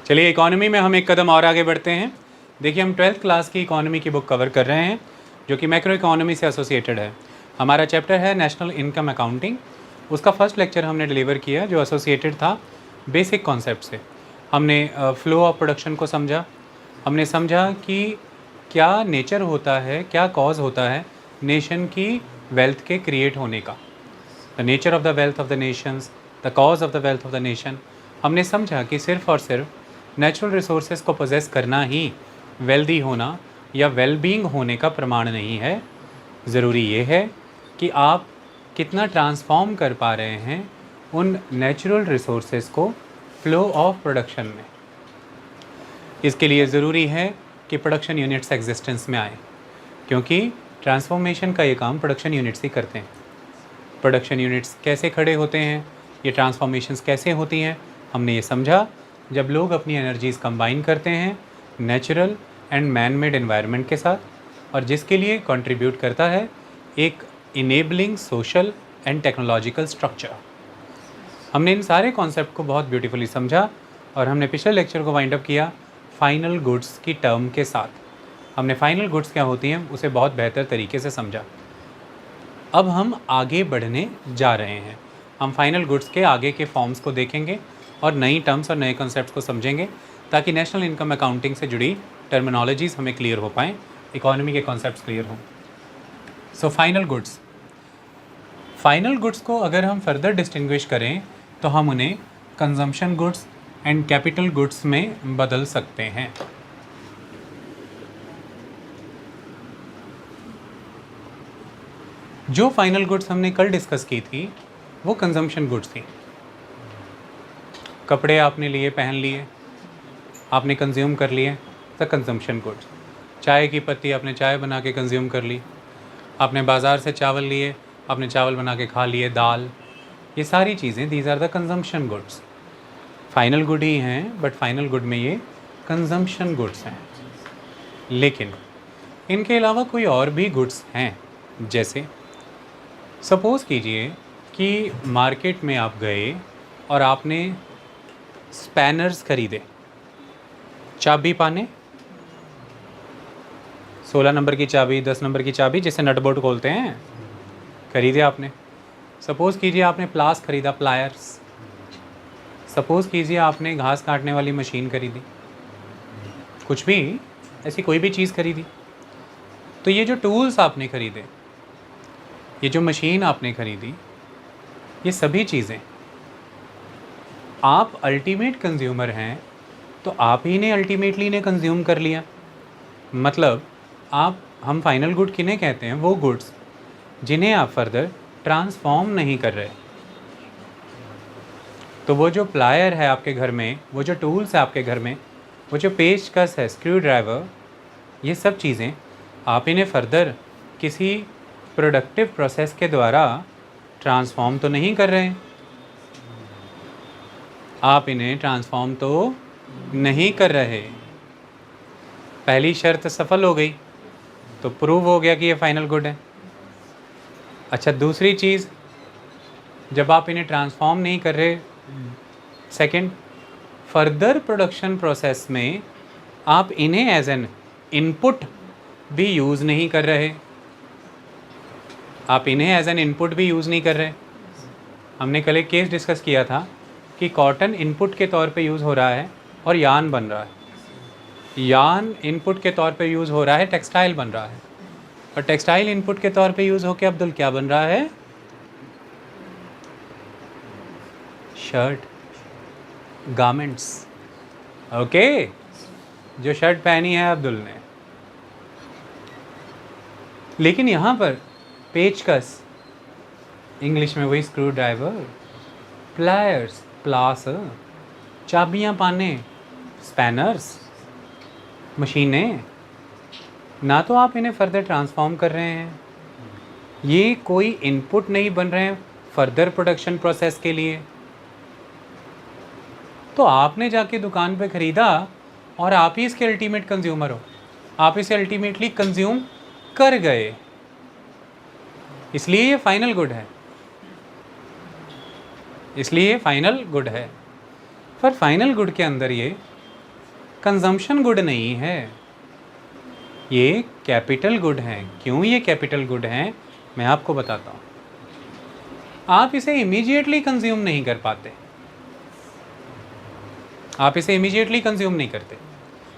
चलिए, इकोनॉमी में हम एक कदम और आगे बढ़ते हैं। देखिए, हम 12th क्लास की इकोनॉमी की बुक कवर कर रहे हैं जो कि मैक्रो इकोनॉमी से एसोसिएटेड है। हमारा चैप्टर है नेशनल इनकम अकाउंटिंग। उसका फर्स्ट लेक्चर हमने डिलीवर किया जो एसोसिएटेड था बेसिक कॉन्सेप्ट से। हमने फ्लो ऑफ प्रोडक्शन को समझा। हमने समझा कि क्या नेचर होता है, क्या कॉज होता है नेशन की वेल्थ के क्रिएट होने का, the nature of the wealth of the Nations, the cause of the wealth of the nation. हमने समझा कि सिर्फ़ और सिर्फ नेचुरल रिसोर्सेज को पोजेस करना ही वेल्दी होना या वेलबींग होने का प्रमाण नहीं है। ज़रूरी ये है कि आप कितना ट्रांसफॉर्म कर पा रहे हैं उन नेचुरल रिसोर्सेज को फ्लो ऑफ प्रोडक्शन में। इसके लिए ज़रूरी है कि प्रोडक्शन यूनिट्स एग्जिस्टेंस में आए, क्योंकि ट्रांसफॉर्मेशन का ये काम प्रोडक्शन यूनिट्स ही करते हैं। प्रोडक्शन यूनिट्स कैसे खड़े होते हैं, ये ट्रांसफॉर्मेशंस कैसे होती हैं, हमने ये समझा जब लोग अपनी एनर्जीज़ कंबाइन करते हैं natural and man made environment के साथ, और जिसके लिए कंट्रीब्यूट करता है एक enabling social and technological structure. हमने इन सारे कॉन्सेप्ट को बहुत ब्यूटीफुली समझा और हमने पिछले लेक्चर को वाइंड अप किया फाइनल गुड्स की टर्म के साथ। हमने फाइनल गुड्स क्या होती हैं उसे बहुत बेहतर तरीके से समझा। अब हम आगे बढ़ने जा रहे हैं। हम फाइनल गुड्स के आगे के फॉर्म्स को देखेंगे और नई टर्म्स और नए कॉन्सेप्ट्स को समझेंगे ताकि नेशनल इनकम अकाउंटिंग से जुड़ी टर्मिनोलॉजीज़ हमें क्लियर हो पाएँ, इकोनॉमी के कॉन्सेप्ट्स क्लियर हों। So final goods, final goods को अगर हम फर्दर डिस्टिंग्विश करें तो हम उन्हें consumption goods and capital goods में बदल सकते हैं। जो फाइनल गुड्स हमने कल डिस्कस की थी वो कंजम्पशन गुड्स थी। कपड़े आपने लिए, पहन लिए, आपने कंज्यूम कर लिए, द कंजम्पशन गुड्स। चाय की पत्ती आपने चाय बना के कंज्यूम कर ली, आपने बाज़ार से चावल लिए, आपने चावल बना के खा लिए, दाल, ये सारी चीज़ें these are the consumption goods. Final good ही हैं बट फाइनल गुड में ये कंजम्पशन गुड्स हैं। लेकिन इनके अलावा कोई और भी गुड्स हैं, जैसे सपोज़ कीजिए कि मार्केट में आप गए और आपने स्पैनर्स खरीदे, चाबी पाने, 16 नंबर की चाबी, 10 नंबर की चाबी जिससे नट बोल्ट खोलते हैं, खरीदे आपने। सपोज़ कीजिए आपने प्लास खरीदा, प्लायर्स। सपोज़ कीजिए आपने घास काटने वाली मशीन खरीदी, कुछ भी ऐसी कोई भी चीज़ खरीदी। तो ये जो टूल्स आपने खरीदे, ये जो मशीन आपने खरीदी, ये सभी चीज़ें आप अल्टीमेट कंज्यूमर हैं तो आप ही ने अल्टीमेटली इन्हें कंज्यूम कर लिया। मतलब हम फाइनल गुड किन्हें कहते हैं? वो गुड्स जिन्हें आप फर्दर ट्रांसफॉर्म नहीं कर रहे। तो वो जो प्लायर है आपके घर में, वो जो टूल्स है आपके घर में, वो जो पेचकस है, स्क्रू ड्राइवर, ये सब चीज़ें आप इन्हें फर्दर किसी प्रोडक्टिव प्रोसेस के द्वारा ट्रांसफॉर्म तो नहीं कर रहे हैं। आप इन्हें ट्रांसफॉर्म तो नहीं कर रहे। पहली शर्त सफल हो गई तो प्रूव हो गया कि ये फाइनल गुड है। अच्छा, दूसरी चीज़, जब आप इन्हें ट्रांसफॉर्म नहीं कर रहे, सेकंड, फर्दर प्रोडक्शन प्रोसेस में आप इन्हें एज एन इनपुट भी यूज़ नहीं कर रहे। आप इन्हें एज एन इनपुट भी यूज़ नहीं कर रहे। हमने कल एक केस डिस्कस किया था कि कॉटन इनपुट के तौर पे यूज़ हो रहा है और यार्न बन रहा है। यार्न इनपुट के तौर पे यूज़ हो रहा है, टेक्सटाइल बन रहा है। और टेक्सटाइल इनपुट के तौर पे यूज़ होकर अब्दुल क्या बन रहा है? Shirt, garments. ओके, जो शर्ट पहनी है अब्दुल ने। लेकिन यहाँ पर पेचकस, इंग्लिश में वही स्क्रू ड्राइवर, प्लायर्स, प्लास, चाबियाँ पाने, स्पैनर्स, मशीनें, ना तो आप इन्हें फर्दर ट्रांसफॉर्म कर रहे हैं, ये कोई इनपुट नहीं बन रहे हैं फर्दर प्रोडक्शन प्रोसेस के लिए। तो आपने जाके दुकान पे ख़रीदा और आप ही इसके अल्टीमेट कंज्यूमर हो, आप इसे अल्टीमेटली कंज्यूम कर गए, इसलिए ये फाइनल गुड है। इसलिए फाइनल गुड है। पर फाइनल गुड के अंदर ये कंजम्पशन गुड नहीं है, ये कैपिटल गुड हैं। क्यों ये कैपिटल गुड हैं मैं आपको बताता हूँ। आप इसे इमीडिएटली कंज्यूम नहीं कर पाते, आप इसे इमीडिएटली कंज्यूम नहीं करते,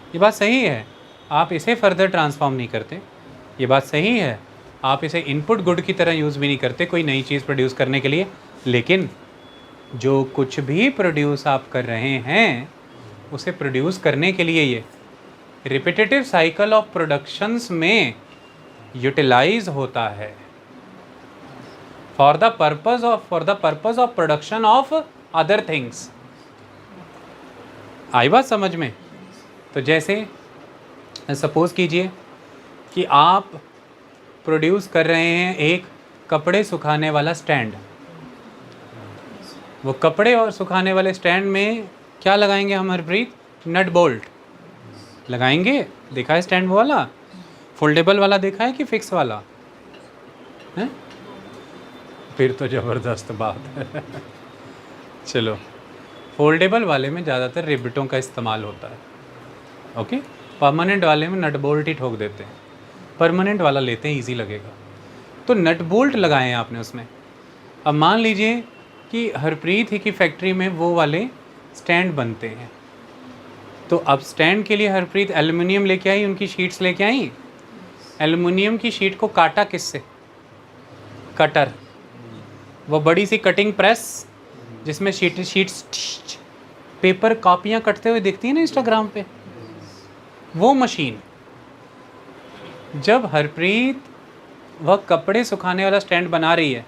ये बात सही है। आप इसे फर्दर ट्रांसफॉर्म नहीं करते, ये बात सही है। आप इसे इनपुट गुड की तरह यूज़ भी नहीं करते कोई नई चीज़ प्रोड्यूस करने के लिए। लेकिन जो कुछ भी प्रोड्यूस आप कर रहे हैं उसे प्रोड्यूस करने के लिए ये रिपीटेटिव साइकिल ऑफ प्रोडक्शंस में यूटिलाइज होता है for the purpose of production of other things. आई बात समझ में? तो जैसे सपोज कीजिए कि आप प्रोड्यूस कर रहे हैं एक कपड़े सुखाने वाला स्टैंड। वो कपड़े और सुखाने वाले स्टैंड में क्या लगाएंगे हम हरप्रीत? नट बोल्ट लगाएंगे। देखा है स्टैंड वाला? फोल्डेबल वाला देखा है कि फिक्स वाला है? फिर तो ज़बरदस्त बात है। चलो, फोल्डेबल वाले में ज़्यादातर रिबटों का इस्तेमाल होता है। ओके, परमानेंट वाले में नट बोल्ट ही ठोक देते हैं, परमानेंट वाला लेते हैं, इजी लगेगा। तो नट बोल्ट लगाए हैं आपने उसमें। अब मान लीजिए कि हरप्रीत ही की फैक्ट्री में वो वाले स्टैंड बनते हैं, तो अब स्टैंड के लिए हरप्रीत एल्युमिनियम लेके आई, उनकी शीट्स लेके आई। एल्युमिनियम की शीट को काटा किससे? कटर, वो बड़ी सी कटिंग प्रेस जिसमें शीट्स पेपर कॉपियाँ कटते हुए दिखती है ना इंस्टाग्राम पे, वो मशीन। जब हरप्रीत वह कपड़े सुखाने वाला स्टैंड बना रही है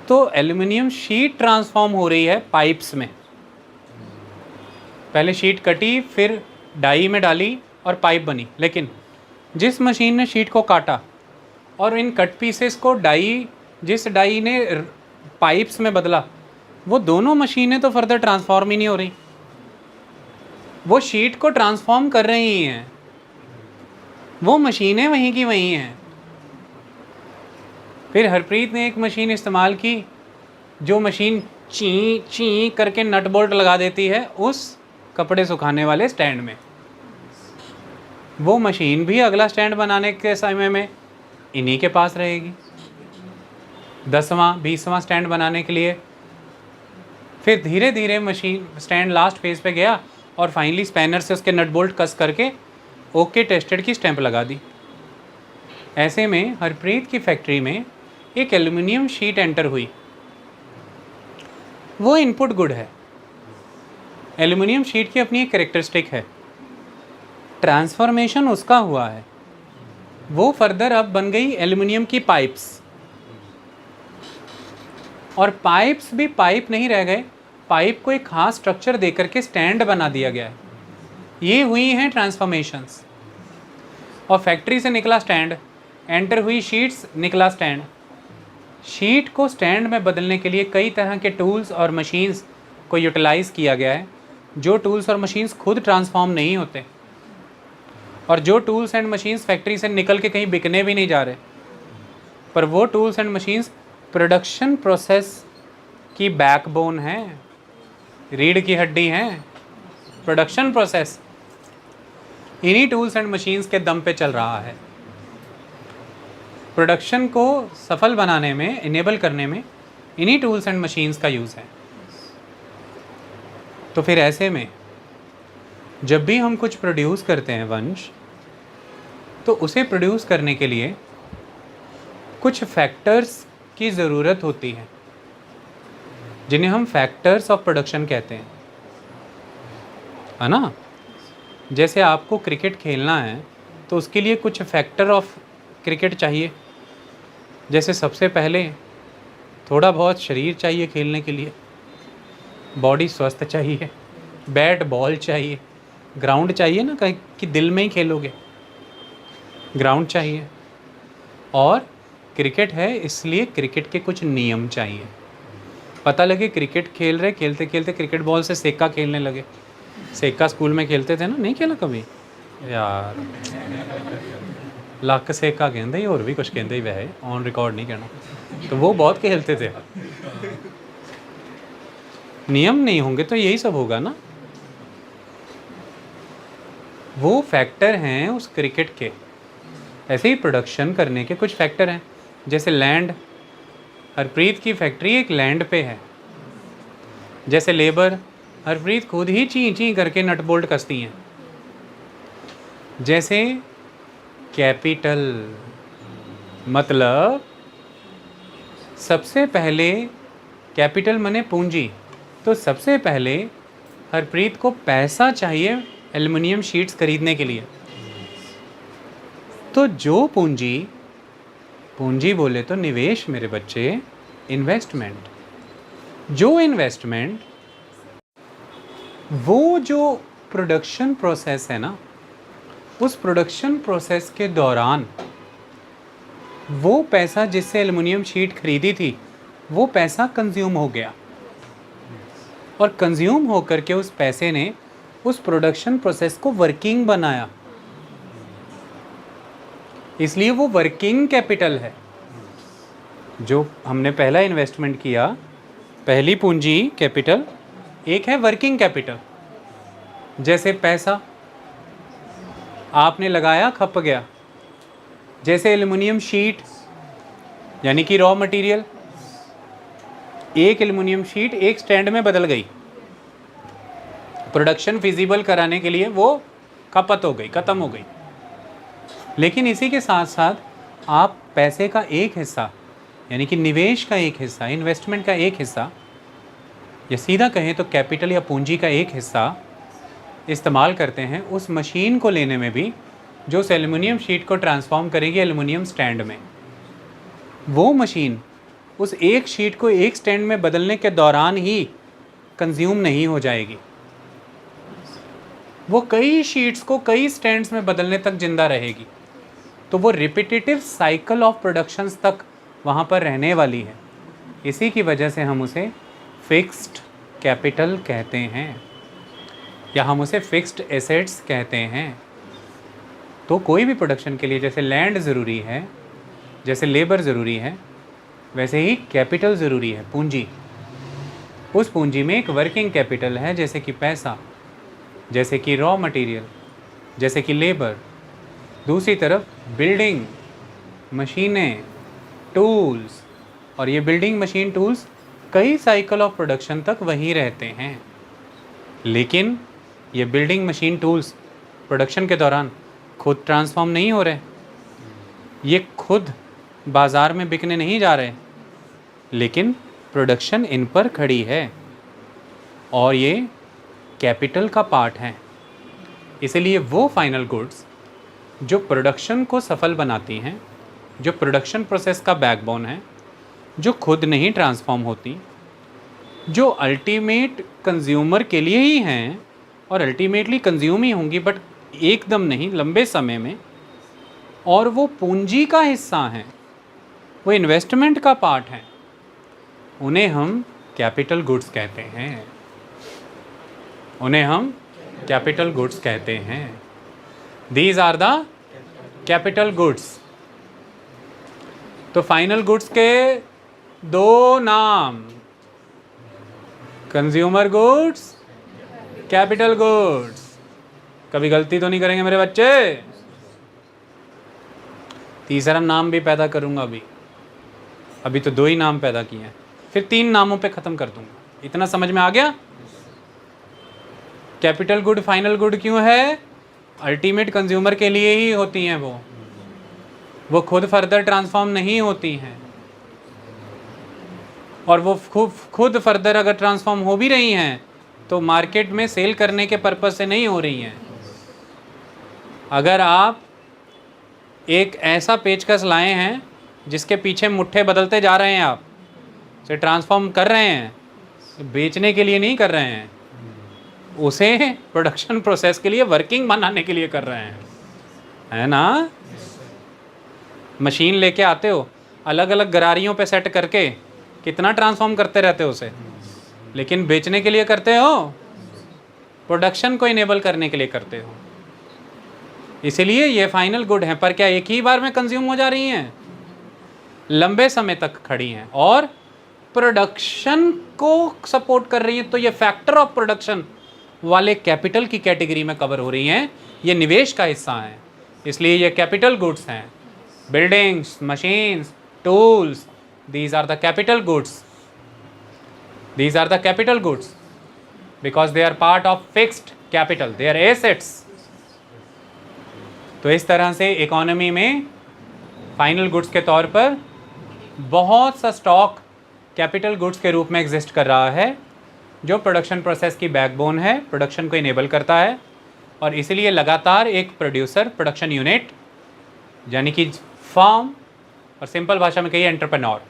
तो एल्युमिनियम शीट ट्रांसफॉर्म हो रही है पाइप्स में। पहले शीट कटी, फिर डाई में डाली और पाइप बनी। लेकिन जिस मशीन ने शीट को काटा और इन कट पीसेस को जिस डाई ने पाइप्स में बदला, वो दोनों मशीनें तो फर्दर ट्रांसफॉर्म ही नहीं हो रही, वो शीट को ट्रांसफॉर्म कर रही हैं, वो मशीनें वहीं की वहीं हैं। फिर हरप्रीत ने एक मशीन इस्तेमाल की जो मशीन ची ची करके नट बोल्ट लगा देती है उस कपड़े सुखाने वाले स्टैंड में। वो मशीन भी अगला स्टैंड बनाने के समय में इन्हीं के पास रहेगी, 10वां 20वां स्टैंड बनाने के लिए। फिर धीरे धीरे मशीन स्टैंड लास्ट फेज पे गया और फाइनली स्पैनर से उसके नट बोल्ट कस करके ओके टेस्टेड की स्टैंप लगा दी। ऐसे में हरप्रीत की फैक्ट्री में एक एल्युमिनियम शीट एंटर हुई, वो इनपुट गुड है। एल्युमिनियम शीट की अपनी एक कैरेक्टरिस्टिक है, ट्रांसफॉर्मेशन उसका हुआ है, वो फर्दर अब बन गई एल्युमिनियम की पाइप्स। और पाइप्स भी पाइप नहीं रह गए, पाइप को एक खास स्ट्रक्चर देकर के स्टैंड बना दिया गया है। ये हुई हैं ट्रांसफॉर्मेशंस। और फैक्ट्री से निकला स्टैंड, एंटर हुई शीट्स, निकला स्टैंड। शीट को स्टैंड में बदलने के लिए कई तरह के टूल्स और मशीन्स को यूटिलाइज़ किया गया है, जो टूल्स और मशीन्स खुद ट्रांसफॉर्म नहीं होते, और जो टूल्स एंड मशीन्स फैक्ट्री से निकल के कहीं बिकने भी नहीं जा रहे, पर वो tools and machines production process की बैकबोन हैं, रीढ़ की हड्डी हैं। प्रोडक्शन प्रोसेस इन्हीं टूल्स एंड मशीन्स के दम पे चल रहा है। प्रोडक्शन को सफल बनाने में, इनेबल करने में इन्हीं टूल्स एंड मशीन्स का यूज़ है। तो फिर ऐसे में जब भी हम कुछ प्रोड्यूस करते हैं वंश, तो उसे प्रोड्यूस करने के लिए कुछ फैक्टर्स की ज़रूरत होती है, जिन्हें हम फैक्टर्स ऑफ प्रोडक्शन कहते हैं, है ना। जैसे आपको क्रिकेट खेलना है तो उसके लिए कुछ फैक्टर ऑफ क्रिकेट चाहिए। जैसे सबसे पहले थोड़ा बहुत शरीर चाहिए खेलने के लिए, बॉडी स्वस्थ चाहिए, बैट बॉल चाहिए, ग्राउंड चाहिए ना, कहीं कि दिल में ही खेलोगे, ग्राउंड चाहिए। और क्रिकेट है इसलिए क्रिकेट के कुछ नियम चाहिए। पता लगे क्रिकेट खेल रहे, खेलते खेलते क्रिकेट बॉल से सेक्का खेलने लगे। सेक्का स्कूल में खेलते थे ना, नहीं खेला कभी यार? ਲੱਕ सेका कहते ही, और भी कुछ कहते ही, वैसे ऑन रिकॉर्ड नहीं कहना, तो वो बहुत खेलते थे। नियम नहीं होंगे तो यही सब होगा ना। वो फैक्टर हैं उस क्रिकेट के। ऐसे ही प्रोडक्शन करने के कुछ फैक्टर हैं, जैसे लैंड, हरप्रीत की फैक्ट्री एक लैंड पे है। जैसे लेबर, हरप्रीत खुद ही ची ची करके नट बोल्ट कसती हैं। जैसे कैपिटल, मतलब सबसे पहले कैपिटल मने पूंजी, तो सबसे पहले हरप्रीत को पैसा चाहिए एल्युमिनियम शीट्स खरीदने के लिए। तो जो पूंजी, पूंजी बोले तो निवेश मेरे बच्चे, इन्वेस्टमेंट। जो इन्वेस्टमेंट, वो जो प्रोडक्शन प्रोसेस है ना, उस प्रोडक्शन प्रोसेस के दौरान वो पैसा जिससे एल्युमिनियम शीट खरीदी थी, वो पैसा कंज्यूम हो गया, और कंज्यूम होकर के उस पैसे ने उस प्रोडक्शन प्रोसेस को वर्किंग बनाया, इसलिए वो वर्किंग कैपिटल है। जो हमने पहला इन्वेस्टमेंट किया, पहली पूंजी कैपिटल, एक है वर्किंग कैपिटल। जैसे पैसा आपने लगाया, खप गया। जैसे एल्युमिनियम शीट यानी कि रॉ मटेरियल, एक एल्युमिनियम शीट एक स्टैंड में बदल गई, प्रोडक्शन फिजिबल कराने के लिए वो खपत हो गई, ख़त्म हो गई। लेकिन इसी के साथ साथ आप पैसे का एक हिस्सा, यानी कि निवेश का एक हिस्सा, इन्वेस्टमेंट का एक हिस्सा, या सीधा कहें तो कैपिटल या पूंजी का एक हिस्सा इस्तेमाल करते हैं उस मशीन को लेने में भी, जो उस एल्युमिनियम शीट को ट्रांसफॉर्म करेगी एल्युमिनियम स्टैंड में। वो मशीन उस एक शीट को एक स्टैंड में बदलने के दौरान ही कंज्यूम नहीं हो जाएगी, वो कई शीट्स को कई स्टैंड्स में बदलने तक जिंदा रहेगी। तो वो रिपीटेटिव साइकिल ऑफ प्रोडक्शंस तक वहाँ पर रहने वाली है। इसी की वजह से हम उसे फिक्स्ड कैपिटल कहते हैं, या हम उसे फिक्स्ड एसेट्स कहते हैं। तो कोई भी प्रोडक्शन के लिए जैसे लैंड ज़रूरी है, जैसे लेबर ज़रूरी है, वैसे ही कैपिटल ज़रूरी है, पूंजी। उस पूंजी में एक वर्किंग कैपिटल है, जैसे कि पैसा, जैसे कि रॉ मटेरियल, जैसे कि लेबर। दूसरी तरफ बिल्डिंग, मशीनें, टूल्स, और ये बिल्डिंग मशीन टूल्स कई साइकिल ऑफ प्रोडक्शन तक वहीं रहते हैं। लेकिन ये बिल्डिंग मशीन टूल्स प्रोडक्शन के दौरान खुद ट्रांसफॉर्म नहीं हो रहे, ये खुद बाज़ार में बिकने नहीं जा रहे, लेकिन प्रोडक्शन इन पर खड़ी है और ये कैपिटल का पार्ट है। इसलिए वो फाइनल गुड्स जो प्रोडक्शन को सफल बनाती हैं, जो प्रोडक्शन प्रोसेस का बैकबोन है, जो खुद नहीं ट्रांसफॉर्म होती, जो अल्टीमेट कंज्यूमर के लिए ही हैं और अल्टीमेटली कंज्यूम ही होंगी, बट एकदम नहीं, लंबे समय में, और वो पूंजी का हिस्सा हैं, वो इन्वेस्टमेंट का पार्ट है, उन्हें हम कैपिटल गुड्स कहते हैं। उन्हें हम कैपिटल गुड्स कहते हैं। These are the capital goods. तो फाइनल गुड्स के दो नाम, कंज्यूमर गुड्स, कैपिटल गुड्स। कभी गलती तो नहीं करेंगे मेरे बच्चे? तीसरा नाम भी पैदा करूंगा अभी तो दो ही नाम पैदा किए हैं, फिर तीन नामों पे ख़त्म कर दूंगा। इतना समझ में आ गया? कैपिटल गुड फाइनल गुड क्यों है? अल्टीमेट कंज्यूमर के लिए ही होती हैं वो खुद फर्दर ट्रांसफॉर्म नहीं होती हैं, और वो खुद फर्दर अगर ट्रांसफॉर्म हो भी रही हैं तो मार्केट में सेल करने के पर्पज़ से नहीं हो रही हैं। अगर आप एक ऐसा पेचकस लाए हैं जिसके पीछे मुट्ठे बदलते जा रहे हैं, आप उसे ट्रांसफॉर्म कर रहे हैं, तो बेचने के लिए नहीं कर रहे हैं, उसे प्रोडक्शन प्रोसेस के लिए वर्किंग बनाने के लिए कर रहे हैं, है ना? मशीन लेके आते हो, अलग अलग गरारियों पे सेट करके कितना ट्रांसफॉर्म करते रहते हो उसे, लेकिन बेचने के लिए करते हो, प्रोडक्शन को इनेबल करने के लिए करते हो। इसीलिए ये फाइनल गुड हैं, पर क्या एक ही बार में कंज्यूम हो जा रही हैं? लंबे समय तक खड़ी हैं और प्रोडक्शन को सपोर्ट कर रही हैं। तो ये फैक्टर ऑफ प्रोडक्शन वाले कैपिटल की कैटेगरी में कवर हो रही हैं, ये निवेश का हिस्सा हैं, इसलिए ये कैपिटल गुड्स हैं। Buildings, machines, tools, these are the capital goods. These are the capital goods because they are part of fixed capital, they are assets. तो इस तरह से इकोनॉमी में फाइनल गुड्स के तौर पर बहुत सा स्टॉक कैपिटल गुड्स के रूप में एग्जिस्ट कर रहा है, जो प्रोडक्शन प्रोसेस की बैकबोन है, प्रोडक्शन को इनेबल करता है। और इसीलिए लगातार एक प्रोड्यूसर, प्रोडक्शन यूनिट यानी कि फर्म, और सिंपल भाषा में कहिए एंटरप्रेन्योर,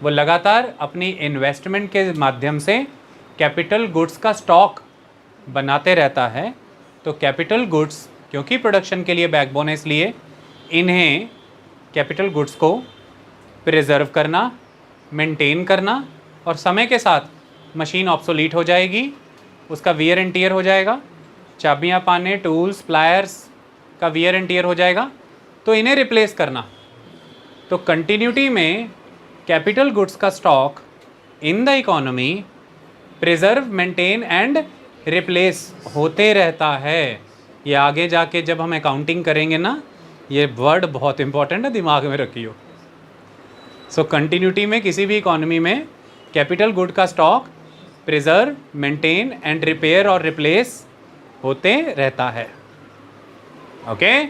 वो लगातार अपनी इन्वेस्टमेंट के माध्यम से कैपिटल गुड्स का स्टॉक बनाते रहता है। तो कैपिटल गुड्स क्योंकि प्रोडक्शन के लिए बैकबोन है, इसलिए इन्हें कैपिटल गुड्स को प्रिजर्व करना, मेंटेन करना, और समय के साथ मशीन ऑब्सोलीट हो जाएगी, उसका वियर एंड टियर हो जाएगा, चाबियाँ पाने, टूल्स, प्लायर्स का वियर एंड टियर हो जाएगा, तो इन्हें रिप्लेस करना। तो कंटिन्यूटी में कैपिटल गुड्स का stock in the economy preserve, maintain and replace होते रहता है। ये आगे जाके जब हम अकाउंटिंग करेंगे ना, ये वर्ड बहुत इंपॉर्टेंट है, दिमाग में रखियो। सो कंटिन्यूटी में किसी भी इकोनॉमी में कैपिटल गुड का stock preserve, maintain and repair और रिप्लेस होते रहता है। Okay,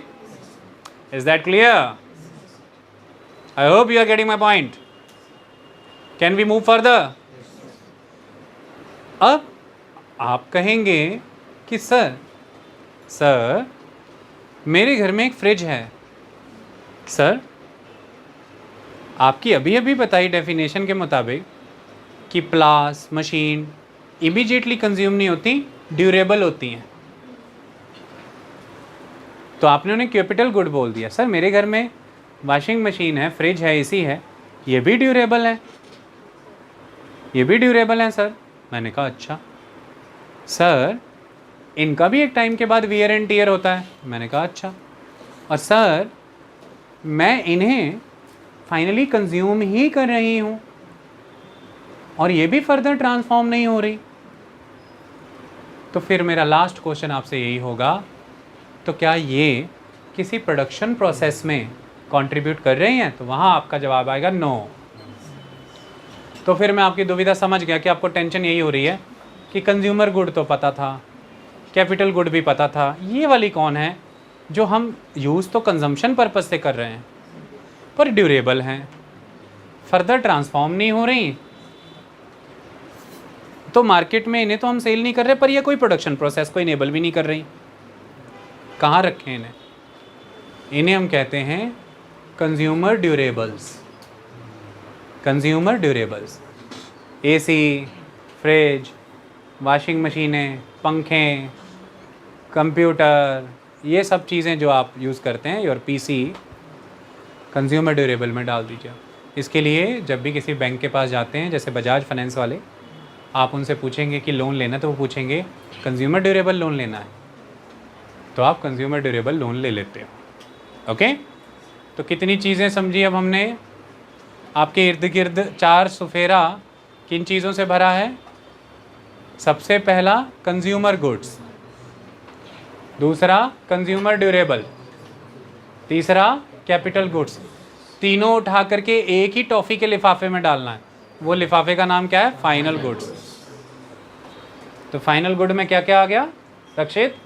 is that clear? I hope you are getting my point. Can we move further? अब आप कहेंगे कि सर मेरे घर में एक फ्रिज है। सर, आपकी अभी अभी बताई डेफिनेशन के मुताबिक कि प्लास, मशीन इमीडिएटली कंज्यूम नहीं होती, ड्यूरेबल होती हैं, तो आपने उन्हें कैपिटल गुड बोल दिया। सर, मेरे घर में वॉशिंग मशीन है, फ्रिज है, एसी है, ये भी ड्यूरेबल है, ये भी ड्यूरेबल है सर। मैंने कहा अच्छा। सर, इनका भी एक टाइम के बाद वियर एंड टियर होता है। मैंने कहा अच्छा। और सर, मैं इन्हें फाइनली कंज्यूम ही कर रही हूँ और ये भी फर्दर ट्रांसफॉर्म नहीं हो रही। तो फिर मेरा लास्ट क्वेश्चन आपसे यही होगा, तो क्या ये किसी प्रोडक्शन प्रोसेस में कंट्रीब्यूट कर रहे हैं? तो वहाँ आपका जवाब आएगा नो। तो फिर मैं आपकी दुविधा समझ गया कि आपको टेंशन यही हो रही है कि कंज्यूमर गुड तो पता था, कैपिटल गुड भी पता था, ये वाली कौन है जो हम यूज़ तो कंजम्पशन पर्पस से कर रहे हैं पर ड्यूरेबल हैं, फर्दर ट्रांसफॉर्म नहीं हो रही, तो मार्केट में इन्हें तो हम सेल नहीं कर रहे पर ये कोई प्रोडक्शन प्रोसेस को इनेबल भी नहीं कर रही। कहाँ रखें इन्हें? इन्हें हम कहते हैं consumer durables. Consumer durables, AC, fridge, washing मशीनें, पंखे, कंप्यूटर, ये सब चीज़ें जो आप यूज़ करते हैं, योर पीसी, कंज्यूमर ड्यूरेबल में डाल दीजिए। इसके लिए जब भी किसी बैंक के पास जाते हैं, जैसे बजाज फाइनेंस वाले, आप उनसे पूछेंगे कि लोन लेना, तो वो पूछेंगे कंज्यूमर ड्यूरेबल लोन लेना है, तो आप कंज्यूमर ड्यूरेबल लोन ले लेते हो। ओके, तो कितनी चीज़ें समझी अब हमने? आपके इर्द गिर्द चार सुफेरा किन चीज़ों से भरा है? सबसे पहला कंज्यूमर गुड्स, दूसरा कंज्यूमर ड्यूरेबल, तीसरा कैपिटल गुड्स। तीनों उठा करके एक ही टॉफ़ी के लिफाफे में डालना है। वो लिफाफे का नाम क्या है? Final goods. तो फाइनल गुड में क्या क्या आ गया रक्षित?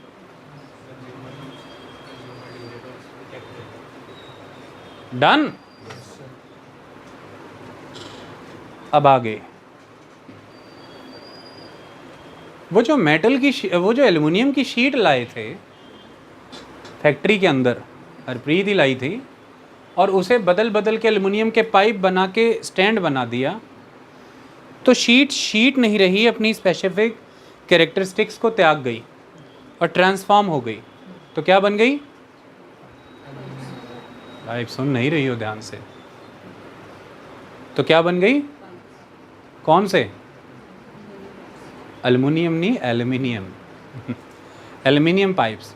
डन। अब आगे वो जो मेटल की वो जो एल्युमिनियम की शीट लाए थे फैक्ट्री के अंदर, हरप्रीत ही लाई थी, और उसे बदल बदल के एल्युमिनियम के पाइप बना के स्टैंड बना दिया, तो शीट नहीं रही, अपनी स्पेसिफिक कैरेक्टरिस्टिक्स को त्याग गई और ट्रांसफॉर्म हो गई। तो क्या बन गई? पाइप सुन नहीं रही हो ध्यान से। तो क्या बन गई? कौन से? एल्युमिनियम नहीं, aluminium aluminium pipes.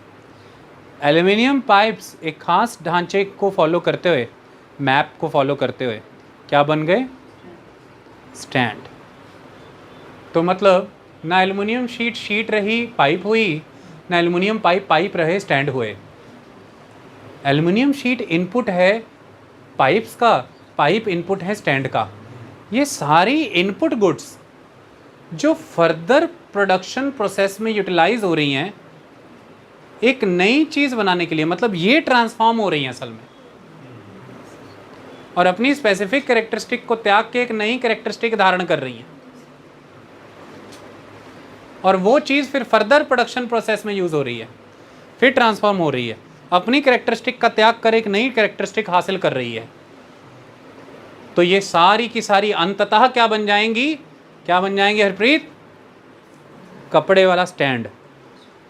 Aluminium pipes एक खास ढांचे को फॉलो करते हुए, मैप को फॉलो करते हुए क्या बन गए? स्टैंड। तो मतलब ना एल्युमिनियम शीट रही, पाइप हुई, ना एल्युमिनियम पाइप रहे स्टैंड हुए। एल्युमिनियम शीट इनपुट है पाइप्स का, पाइप इनपुट है स्टैंड का। ये सारी इनपुट गुड्स जो फर्दर प्रोडक्शन प्रोसेस में यूटिलाइज हो रही हैं एक नई चीज़ बनाने के लिए, मतलब ये ट्रांसफॉर्म हो रही हैं असल में, और अपनी स्पेसिफिक कैरेक्टरिस्टिक को त्याग के एक नई कैरेक्टरिस्टिक धारण कर रही हैं, और वो चीज़ फिर फर्दर प्रोडक्शन प्रोसेस में यूज़ हो रही है, फिर ट्रांसफॉर्म हो रही है, अपनी कैरेक्टरिस्टिक का त्याग कर एक नई कैरेक्टरिस्टिक हासिल कर रही है। तो ये सारी की सारी अंततः क्या बन जाएंगी, क्या बन जाएंगे हरप्रीत? कपड़े वाला स्टैंड।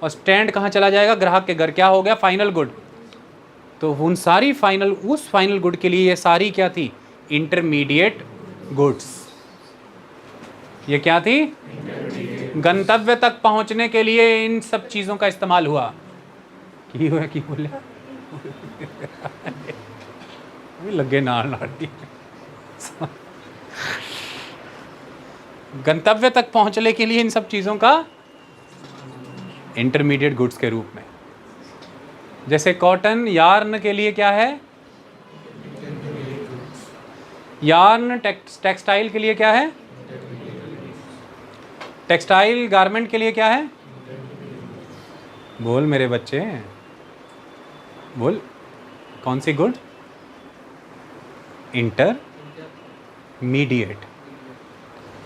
और स्टैंड कहाँ चला जाएगा? ग्राहक के घर। क्या हो गया? Final good. तो उन सारी उस फाइनल गुड के लिए ये सारी क्या थी? Intermediate goods. ये क्या थी? गंतव्य तक पहुंचने के लिए इन सब चीज़ों का इस्तेमाल हुआ। की हुआ की बोले लगे नाल गंतव्य तक पहुंचने के लिए इन सब चीज़ों का इंटरमीडिएट गुड्स के रूप में। जैसे कॉटन यार्न के लिए क्या है? यार्न टेक्सटाइल के लिए क्या है? टेक्सटाइल गारमेंट के लिए क्या है? बोल मेरे बच्चे, बोल। कौन सी गुड? इंटरमीडिएट।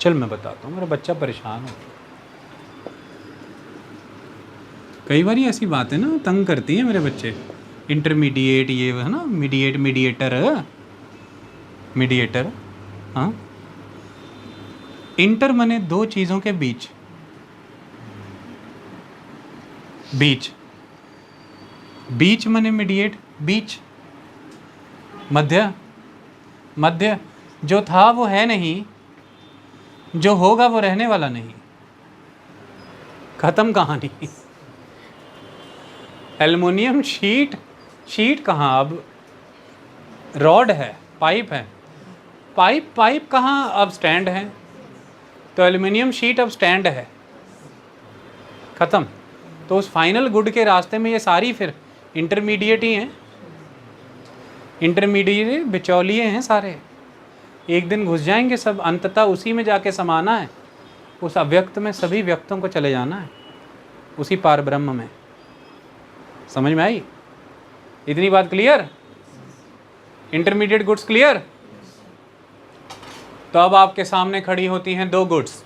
चल मैं बताता हूँ, मेरा बच्चा परेशान हो। कई बार ऐसी बातें ना तंग करती हैं मेरे बच्चे। इंटरमीडिएट ये है ना, मीडिएटर। हाँ, इंटर मने दो चीज़ों के बीच, बीच मने मीडिएट, बीच, मध्य। जो था वो है नहीं, जो होगा वो रहने वाला नहीं। खत्म कहानी। एल्युमिनियम शीट कहाँ? अब रॉड है, पाइप है, पाइप कहाँ? अब स्टैंड है। तो एल्युमिनियम शीट अब स्टैंड है, खत्म। तो उस फाइनल गुड के रास्ते में ये सारी फिर इंटरमीडिएट ही हैं, इंटरमीडिएट बिचौलिए हैं सारे। एक दिन घुस जाएंगे सब, अंततः उसी में जाके समाना है। उस अव्यक्त में सभी व्यक्तों को चले जाना है, उसी पार ब्रह्म में। समझ में आई? इतनी बात क्लियर? Intermediate goods clear? तो अब आपके सामने खड़ी होती हैं दो गुड्स,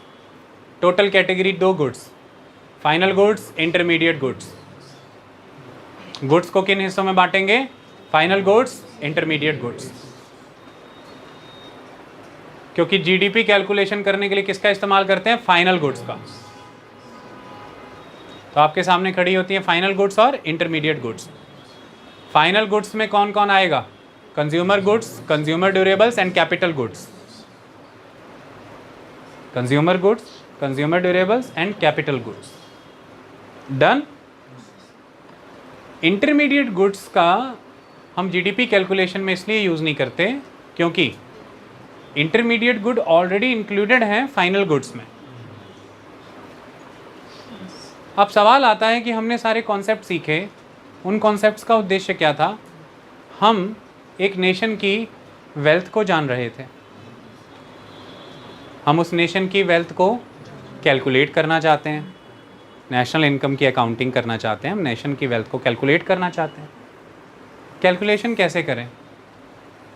टोटल कैटेगरी दो goods, final goods, intermediate goods. Goods को किन हिस्सों में बांटेंगे? Final goods, intermediate goods. क्योंकि जीडीपी कैलकुलेशन करने के लिए किसका इस्तेमाल करते हैं? फाइनल गुड्स का। तो आपके सामने खड़ी होती हैं फाइनल गुड्स और इंटरमीडिएट गुड्स। फाइनल गुड्स में कौन कौन आएगा? Consumer goods, consumer durables and capital goods. Consumer goods, consumer durables and capital goods. Done. Intermediate goods का हम जीडीपी कैलकुलेशन में इसलिए यूज़ नहीं करते क्योंकि इंटरमीडिएट गुड ऑलरेडी इंक्लूडेड हैं फाइनल गुड्स में। अब सवाल आता है कि हमने सारे कॉन्सेप्ट सीखे, उन कॉन्सेप्ट्स का उद्देश्य क्या था? हम एक नेशन की वेल्थ को जान रहे थे, हम उस नेशन की वेल्थ को कैलकुलेट करना चाहते हैं, नेशनल इनकम की अकाउंटिंग करना चाहते हैं, हम नेशन की वेल्थ को कैलकुलेट करना चाहते हैं। कैलकुलेशन कैसे करें?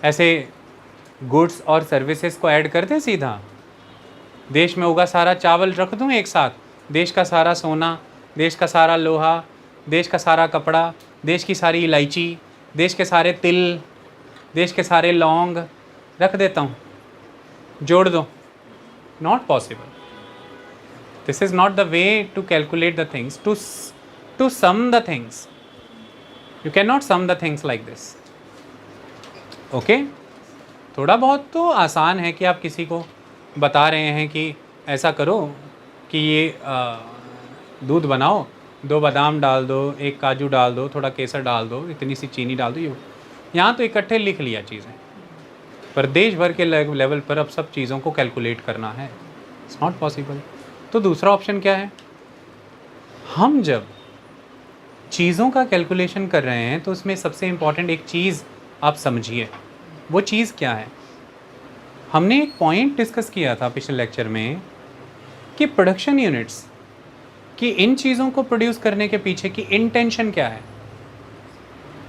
ऐसे गुड्स और सर्विसेज को ऐड कर दें सीधा? देश में उगा सारा चावल रख दूं एक साथ, देश का सारा सोना, देश का सारा लोहा, देश का सारा कपड़ा, देश की सारी इलायची, देश के सारे तिल, देश के सारे लौंग रख देता हूँ, जोड़ दो? Not possible. This is not the way to calculate the things, to sum the things. You can not sum the things like this. Okay, थोड़ा बहुत तो आसान है कि आप किसी को बता रहे हैं कि ऐसा करो कि ये दूध बनाओ, 2 बादाम डाल दो, 1 काजू डाल दो, थोड़ा केसर डाल दो, इतनी सी चीनी डाल दो। यहाँ तो इकट्ठे लिख लिया चीज़ें, पर देश भर के लेवल पर अब सब चीज़ों को कैलकुलेट करना है, इट्स नॉट पॉसिबल। तो दूसरा ऑप्शन क्या है? हम जब चीज़ों का कैलकुलेशन कर रहे हैं तो उसमें सबसे इम्पॉर्टेंट एक चीज़ आप समझिए, वो चीज़ क्या है। हमने एक पॉइंट डिस्कस किया था पिछले लेक्चर में कि प्रोडक्शन यूनिट्स कि इन चीज़ों को प्रोड्यूस करने के पीछे की इंटेंशन क्या है।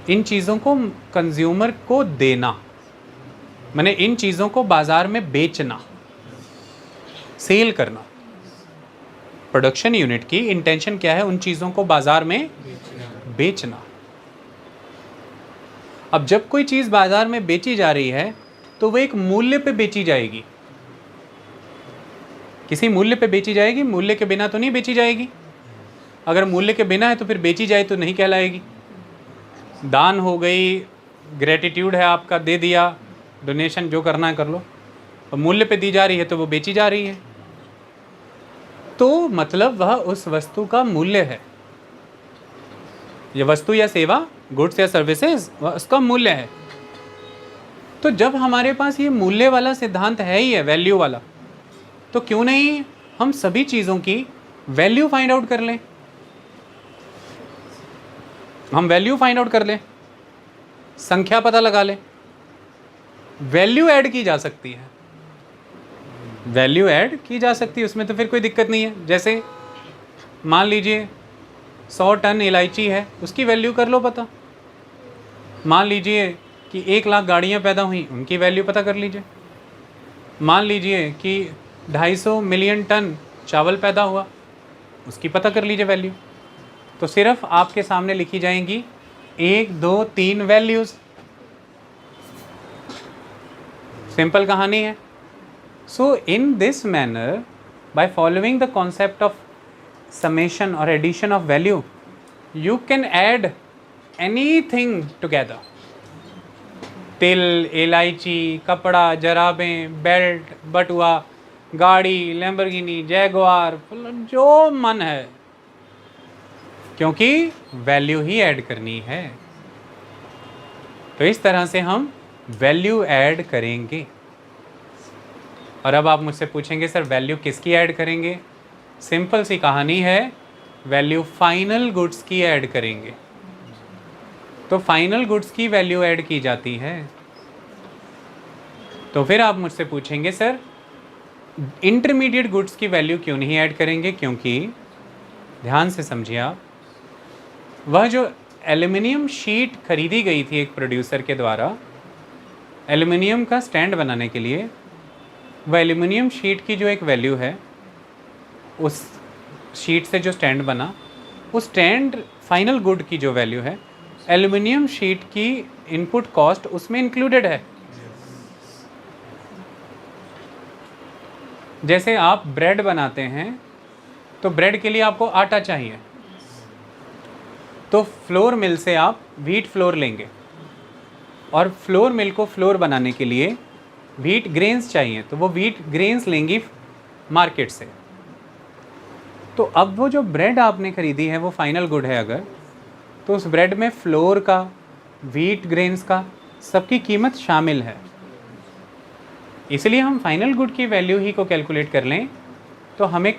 इन चीज़ों को कंज्यूमर को देना, माने इन चीज़ों को बाज़ार में बेचना, सेल करना। प्रोडक्शन यूनिट की इंटेंशन क्या है? उन चीज़ों को बाज़ार में बेचना। अब जब कोई चीज़ बाज़ार में बेची जा रही है तो वो एक मूल्य पे बेची जाएगी, किसी मूल्य पे बेची जाएगी, मूल्य के बिना तो नहीं बेची जाएगी। अगर मूल्य के बिना है तो फिर बेची जाए तो नहीं कहलाएगी। दान हो गई, ग्रेटिट्यूड है आपका, दे दिया, डोनेशन जो करना है कर लो, और मूल्य पे दी जा रही है तो वो बेची जा रही है, तो मतलब वह उस वस्तु का मूल्य है। ये वस्तु या सेवा, गुड्स या सर्विसेज, उसका मूल्य है। तो जब हमारे पास ये मूल्य वाला सिद्धांत है ही है, वैल्यू वाला, तो क्यों नहीं हम सभी चीज़ों की वैल्यू फाइंड आउट कर लें। हम वैल्यू फाइंड आउट कर लें, संख्या पता लगा लें, वैल्यू ऐड की जा सकती है, वैल्यू ऐड की जा सकती है, उसमें तो फिर कोई दिक्कत नहीं है। जैसे मान लीजिए 100 टन इलायची है, उसकी वैल्यू कर लो पता। मान लीजिए कि 1 लाख गाड़ियाँ पैदा हुई, उनकी वैल्यू पता कर लीजिए। मान लीजिए कि 250 मिलियन टन चावल पैदा हुआ, उसकी पता कर लीजिए वैल्यू। तो सिर्फ आपके सामने लिखी जाएंगी 1, 2, 3 वैल्यूज़। सिंपल कहानी है। So in this manner, by following the concept of summation or addition of value, you can add anything together. तिल, इलायची, कपड़ा, जराबें, बेल्ट, बटुआ, गाड़ी, लैम्बोर्गिनी, जैगुआर, जो मन है, क्योंकि वैल्यू ही ऐड करनी है। तो इस तरह से हम वैल्यू ऐड करेंगे। और अब आप मुझसे पूछेंगे सर वैल्यू किसकी ऐड करेंगे? सिंपल सी कहानी है, वैल्यू फाइनल गुड्स की ऐड करेंगे। तो फाइनल गुड्स की वैल्यू ऐड की जाती है। तो फिर आप मुझसे पूछेंगे सर इंटरमीडिएट गुड्स की वैल्यू क्यों नहीं ऐड करेंगे? क्योंकि ध्यान से समझिए आप, वह जो एल्युमिनियम शीट खरीदी गई थी एक प्रोड्यूसर के द्वारा एल्युमिनियम का स्टैंड बनाने के लिए, वह एल्युमिनियम शीट की जो एक वैल्यू है, उस शीट से जो स्टैंड बना, उस स्टैंड फाइनल गुड की जो वैल्यू है, एल्युमिनियम शीट की इनपुट कॉस्ट उसमें इंक्लूडेड है। जैसे आप ब्रेड बनाते हैं तो ब्रेड के लिए आपको आटा चाहिए, तो फ्लोर मिल से आप व्हीट फ्लोर लेंगे, और फ्लोर मिल को फ्लोर बनाने के लिए व्हीट ग्रेन्स चाहिए, तो वो व्हीट ग्रेन्स लेंगी मार्केट से। तो अब वो जो ब्रेड आपने ख़रीदी है वो फाइनल गुड है अगर, तो उस ब्रेड में फ्लोर का, व्हीट ग्रेन्स का, सबकी कीमत शामिल है। इसलिए हम फाइनल गुड की वैल्यू ही को कैलकुलेट कर लें तो हमें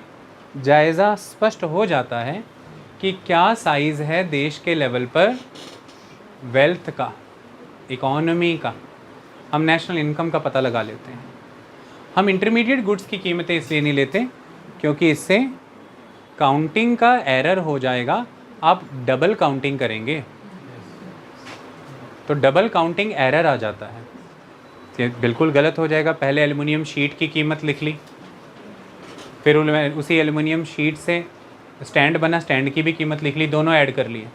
जायज़ा स्पष्ट हो जाता है कि क्या साइज़ है देश के लेवल पर वेल्थ का, इकोनॉमी का। हम नेशनल इनकम का पता लगा लेते हैं। हम इंटरमीडिएट गुड्स की कीमतें इसलिए नहीं लेते क्योंकि इससे काउंटिंग का एरर हो जाएगा, आप डबल काउंटिंग करेंगे तो डबल काउंटिंग एरर आ जाता है, ये बिल्कुल गलत हो जाएगा। पहले एल्युमिनियम शीट की कीमत लिख ली, फिर उसी एल्युमिनियम शीट से स्टैंड बना, स्टैंड की भी कीमत लिख ली, दोनों ऐड कर लिए।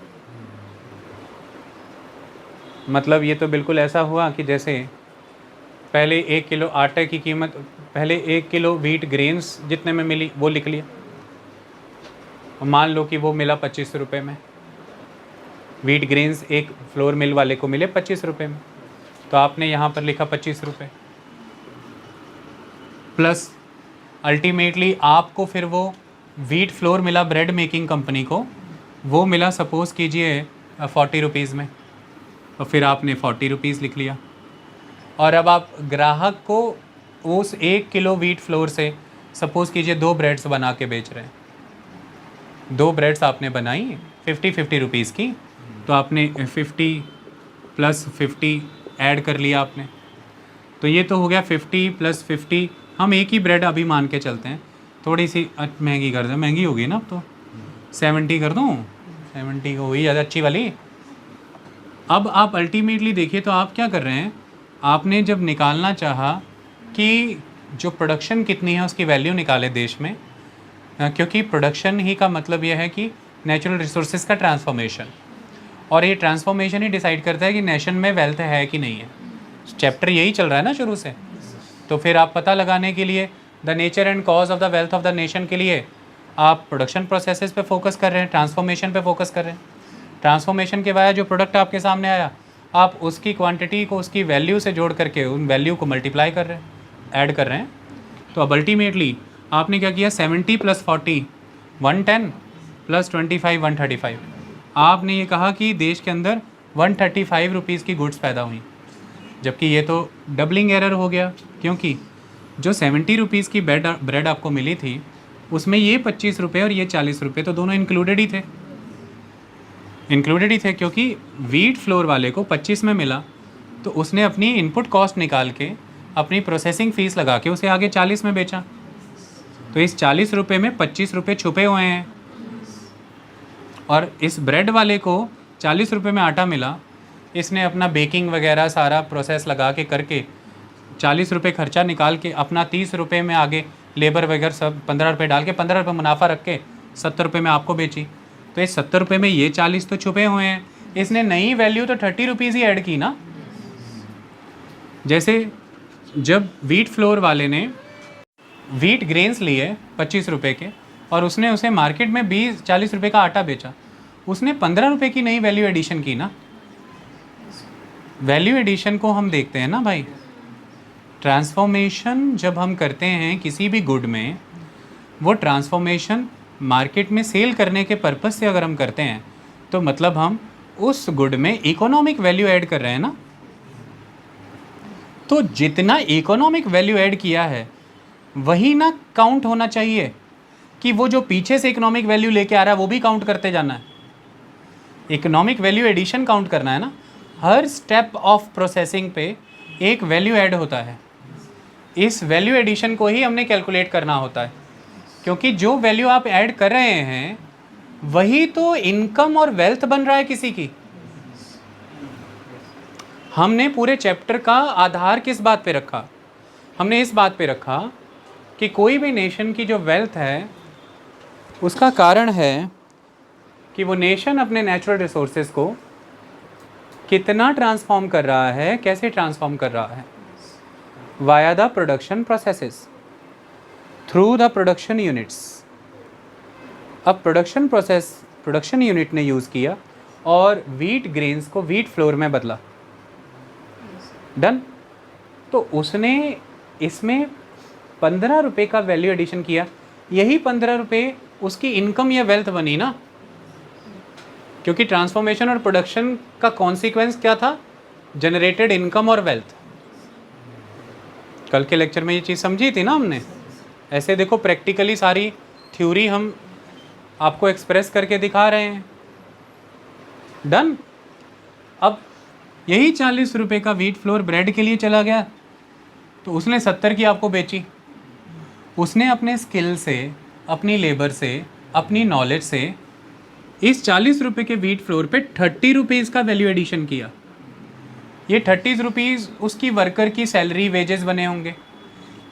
मतलब ये तो बिल्कुल ऐसा हुआ कि जैसे पहले 1 किलो आटे की कीमत, पहले 1 किलो व्हीट ग्रेन्स जितने में मिली वो लिख लिया, मान लो कि वो मिला 25 रुपये में, व्हीट ग्रेन्स एक फ्लोर मिल वाले को मिले 25 रुपये में, तो आपने यहाँ पर लिखा 25 रुपये, प्लस अल्टीमेटली आपको फिर वो व्हीट फ्लोर मिला ब्रेड मेकिंग कंपनी को, वो मिला सपोज़ कीजिए 40 रुपीज़ में, तो फिर आपने 40 रुपीज़ लिख लिया। और अब आप ग्राहक को उस 1 किलो व्हीट फ्लोर से सपोज़ कीजिए 2 ब्रेड्स बना के बेच रहे हैं, 2 ब्रेड्स आपने बनाई, 50 रुपीज़ की, तो आपने 50 प्लस 50 ऐड कर लिया आपने, तो ये तो हो गया 50 प्लस 50। हम एक ही ब्रेड अभी मान के चलते हैं, थोड़ी सी महंगी कर दें, महंगी होगी ना अब तो, 70 कर दूँ, 70 हो गई ज़्यादा अच्छी वाली। अब आप अल्टीमेटली देखिए तो आप क्या कर रहे हैं, आपने जब निकालना चाहा कि जो प्रोडक्शन कितनी है उसकी वैल्यू निकाले देश में, क्योंकि प्रोडक्शन ही का मतलब यह है कि नेचुरल रिसोर्सेज का ट्रांसफॉर्मेशन, और ये ट्रांसफॉर्मेशन ही डिसाइड करता है कि नेशन में वेल्थ है कि नहीं है। चैप्टर यही चल रहा है ना शुरू से। तो फिर आप पता लगाने के लिए the nature and cause of the wealth of the nation के लिए आप प्रोडक्शन प्रोसेसेस पे फोकस कर रहे हैं, ट्रांसफॉर्मेशन पे फोकस कर रहे हैं। ट्रांसफॉर्मेशन के बाद जो प्रोडक्ट आपके सामने आया, आप उसकी क्वांटिटी को उसकी वैल्यू से जोड़ करके उन वैल्यू को मल्टीप्लाई कर रहे हैं, ऐड कर रहे हैं। तो अब अल्टीमेटली आपने क्या किया, 70 प्लस 40 110 प्लस 25 135। आपने ये कहा कि देश के अंदर 135 रुपीज़ की गुड्स पैदा हुई, जबकि ये तो डबलिंग एरर हो गया, क्योंकि जो 70 रुपीज़ की ब्रेड आपको मिली थी उसमें ये 25 रुपये और ये 40 रुपये तो दोनों इंक्लूडेड ही थे, क्योंकि वीट फ्लोर वाले को 25 में मिला तो उसने अपनी इनपुट कॉस्ट निकाल के अपनी प्रोसेसिंग फ़ीस लगा के उसे आगे 40 में बेचा, तो इस 40 रुपये में 25 रुपये छुपे हुए हैं। और इस ब्रेड वाले को 40 रुपये में आटा मिला, इसने अपना बेकिंग वगैरह सारा प्रोसेस लगा के करके 40 रुपये खर्चा निकाल के अपना 30 रुपये में आगे लेबर वगैरह सब 15 रुपये डाल के 15 रुपये मुनाफा रख के 70 रुपये में आपको बेची। तो इस 70 रुपये में ये 40 तो छुपे हुए हैं, इसने नई वैल्यू तो 30 रुपीज़ ही ऐड की ना। जैसे जब वीट फ्लोर वाले ने वीट ग्रेन्स लिए 25 रुपये के और उसने उसे मार्केट में 40 रुपये का आटा बेचा, उसने 15 रुपये की नई वैल्यू एडिशन की ना। वैल्यू एडिशन को हम देखते हैं ना भाई, ट्रांसफॉर्मेशन जब हम करते हैं किसी भी गुड में, वो ट्रांसफॉर्मेशन मार्केट में सेल करने के पर्पस से अगर हम करते हैं तो मतलब हम उस गुड में इकोनॉमिक वैल्यू ऐड कर रहे हैं ना। तो जितना इकोनॉमिक वैल्यू ऐड किया है वही ना काउंट होना चाहिए, कि वो जो पीछे से इकोनॉमिक वैल्यू लेके आ रहा है वो भी काउंट करते जाना है। इकोनॉमिक वैल्यू एडिशन काउंट करना है ना। हर स्टेप ऑफ प्रोसेसिंग पे एक वैल्यू ऐड होता है, इस वैल्यू एडिशन को ही हमने कैलकुलेट करना होता है, क्योंकि जो वैल्यू आप ऐड कर रहे हैं वही तो इनकम और वेल्थ बन रहा है किसी की। हमने पूरे चैप्टर का आधार किस बात पे रखा, हमने इस बात पे रखा कि कोई भी नेशन की जो वेल्थ है उसका कारण है कि वो नेशन अपने नेचुरल रिसोर्सेज को कितना ट्रांसफॉर्म कर रहा है, कैसे ट्रांसफॉर्म कर रहा है, via the production processes, through the production units. अब प्रोडक्शन यूनिट ने यूज़ किया और वीट ग्रेन्स को वीट फ्लोर में बदला, डन। तो उसने इसमें 15 रुपये का वैल्यू एडिशन किया, यही 15 रुपये उसकी इनकम या वेल्थ बनी ना, क्योंकि ट्रांसफॉर्मेशन और प्रोडक्शन का कॉन्सिक्वेंस क्या था, जनरेटेड इनकम और वेल्थ। कल के लेक्चर में ये चीज़ समझी थी ना हमने। ऐसे देखो प्रैक्टिकली सारी थ्योरी हम आपको एक्सप्रेस करके दिखा रहे हैं, डन। अब यही 40 रुपये का वीट फ्लोर ब्रेड के लिए चला गया तो उसने 70 की आपको बेची। उसने अपने स्किल से, अपनी लेबर से, अपनी नॉलेज से इस 40 रुपये के वीट फ्लोर पे 30 रुपीज़ का वैल्यू एडिशन किया। ये 30 रुपीज़ उसकी वर्कर की सैलरी वेजेस बने होंगे,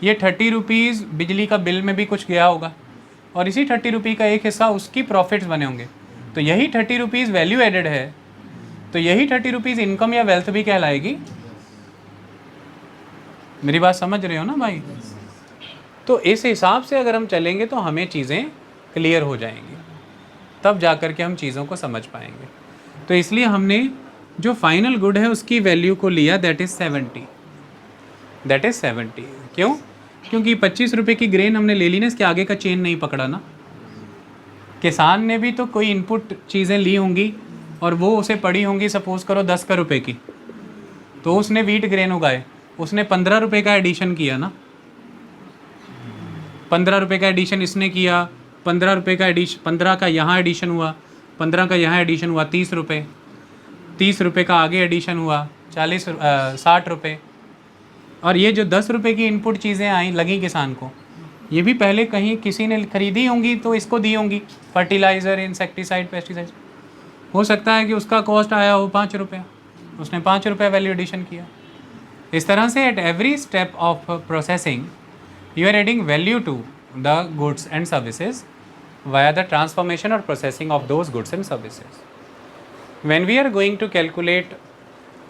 ये 30 रुपीज़ बिजली का बिल में भी कुछ गया होगा, और इसी 30 रुपये का एक हिस्सा उसकी प्रॉफिट्स बने होंगे। तो यही 30 रुपीज़ वैल्यू एडेड है, तो यही 30 रुपीज़ इनकम या वेल्थ भी कहलाएगी। मेरी बात समझ रहे हो ना भाई। तो इस हिसाब से अगर हम चलेंगे तो हमें चीज़ें क्लियर हो जाएंगी, तब जा कर के हम चीज़ों को समझ पाएंगे। तो इसलिए हमने जो फाइनल गुड है उसकी वैल्यू को लिया, दैट इज़ 70। क्यों? क्योंकि 25 रुपये की ग्रेन हमने ले ली ना, इसके आगे का चेन नहीं पकड़ा ना। किसान ने भी तो कोई इनपुट चीज़ें ली होंगी और वो उसे पड़ी होंगी, सपोज करो 10 रुपये की, तो उसने वीट ग्रेन उगाए, उसने 15 रुपये का एडिशन किया ना। 15 रुपये का एडिशन इसने किया, 15 रुपये का एडिशन, 15 का यहाँ एडिशन हुआ, 15 का यहाँ एडिशन हुआ 30 रुपये, 30 रुपये का आगे एडिशन हुआ 60 रुपये, और ये जो 10 रुपये की इनपुट चीज़ें आई लगी किसान को, ये भी पहले कहीं किसी ने खरीदी होंगी तो इसको दी होंगी, फर्टिलाइज़र, इंसेक्टिसाइड, पेस्टिसाइड। हो सकता है कि उसका कॉस्ट आया हो 5 रुपये, उसने 5 रुपये वैल्यू एडिशन किया। इस तरह से at every step of processing you are adding value to the goods and services via the transformation or processing of those goods and services. When we are going to calculate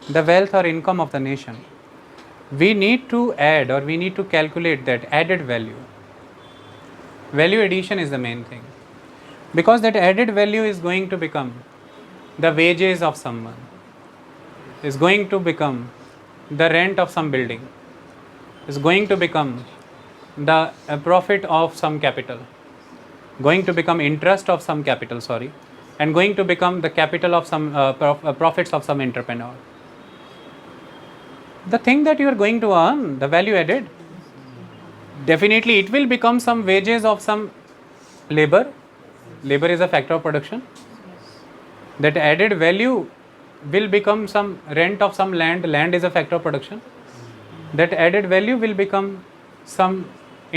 the wealth or income of the nation, we need to add or we need to calculate that added value. Value addition is the main thing, because that added value is going to become the wages of someone, is going to become the rent of some building, is going to become the profit of some capital, going to become interest of some capital, and going to become the capital of some profits of some entrepreneur. The thing that you are going to earn, the value added, definitely it will become some wages of some labor. Labor is a factor of production. That added value will become some rent of some land. Land is a factor of production. That added value will become some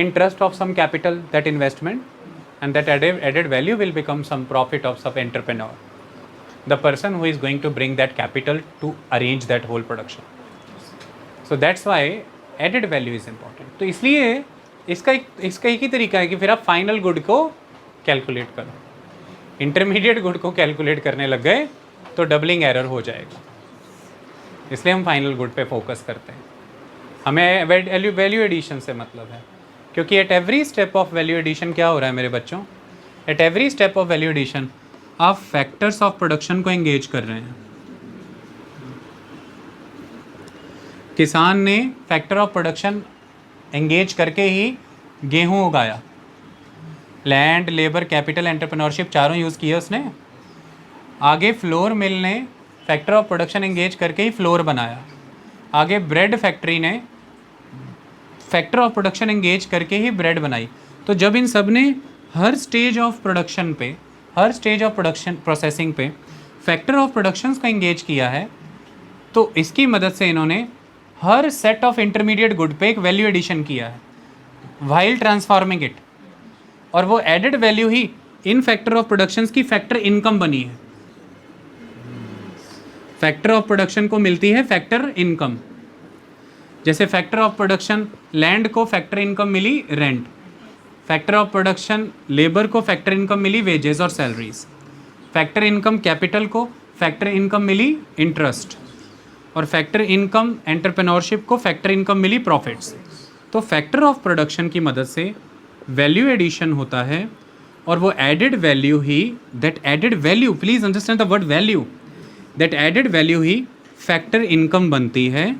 interest of some capital, that investment. And that added value will become some profit of some entrepreneur, the person who is going to bring that capital to arrange that whole production. So that's why added value is important. तो इसलिए इसका एक ही तरीका है कि फिर आप final good को कैलकुलेट करो। इंटरमीडिएट गुड को कैलकुलेट करने लग गए तो डबलिंग एरर हो जाएगा, इसलिए हम फाइनल गुड पे फोकस करते हैं। हमें वैल्यू एडिशन से मतलब है, क्योंकि at every step of value addition क्या हो रहा है मेरे बच्चों, at every step of value addition आप फैक्टर्स ऑफ प्रोडक्शन को एंगेज कर रहे हैं। किसान ने फैक्टर ऑफ प्रोडक्शन एंगेज करके ही गेहूं उगाया, लैंड, लेबर, कैपिटल, एंटरप्रेन्योरशिप चारों यूज़ किए उसने। आगे फ्लोर मिल ने फैक्टर ऑफ प्रोडक्शन एंगेज करके ही फ्लोर बनाया। आगे ब्रेड फैक्ट्री ने फैक्टर ऑफ प्रोडक्शन एंगेज करके ही ब्रेड बनाई। तो जब इन सब ने हर स्टेज ऑफ प्रोडक्शन पे, हर स्टेज ऑफ प्रोडक्शन प्रोसेसिंग पे फैक्टर ऑफ प्रोडक्शंस को एंगेज किया है, तो इसकी मदद से इन्होंने हर सेट ऑफ इंटरमीडिएट गुड पे एक वैल्यू एडिशन किया है व्हाइल ट्रांसफॉर्मिंग इट, और वो एडेड वैल्यू ही इन फैक्टर ऑफ प्रोडक्शंस की फैक्टर इनकम बनी है। फैक्टर ऑफ प्रोडक्शन को मिलती है फैक्टर इनकम। जैसे फैक्टर ऑफ प्रोडक्शन लैंड को फैक्टर इनकम मिली rent, factor of production labour को फैक्टर इनकम मिली वेजेस और सैलरीज, फैक्टर इनकम कैपिटल को फैक्टर इनकम मिली इंटरेस्ट, और फैक्टर इनकम एंटरप्रेन्योरशिप को फैक्टर इनकम मिली प्रॉफिट्स। तो फैक्टर ऑफ प्रोडक्शन की मदद से वैल्यू एडिशन होता है, और वो एडेड वैल्यू ही, that added value, please understand the word value, that added value ही फैक्टर इनकम बनती है,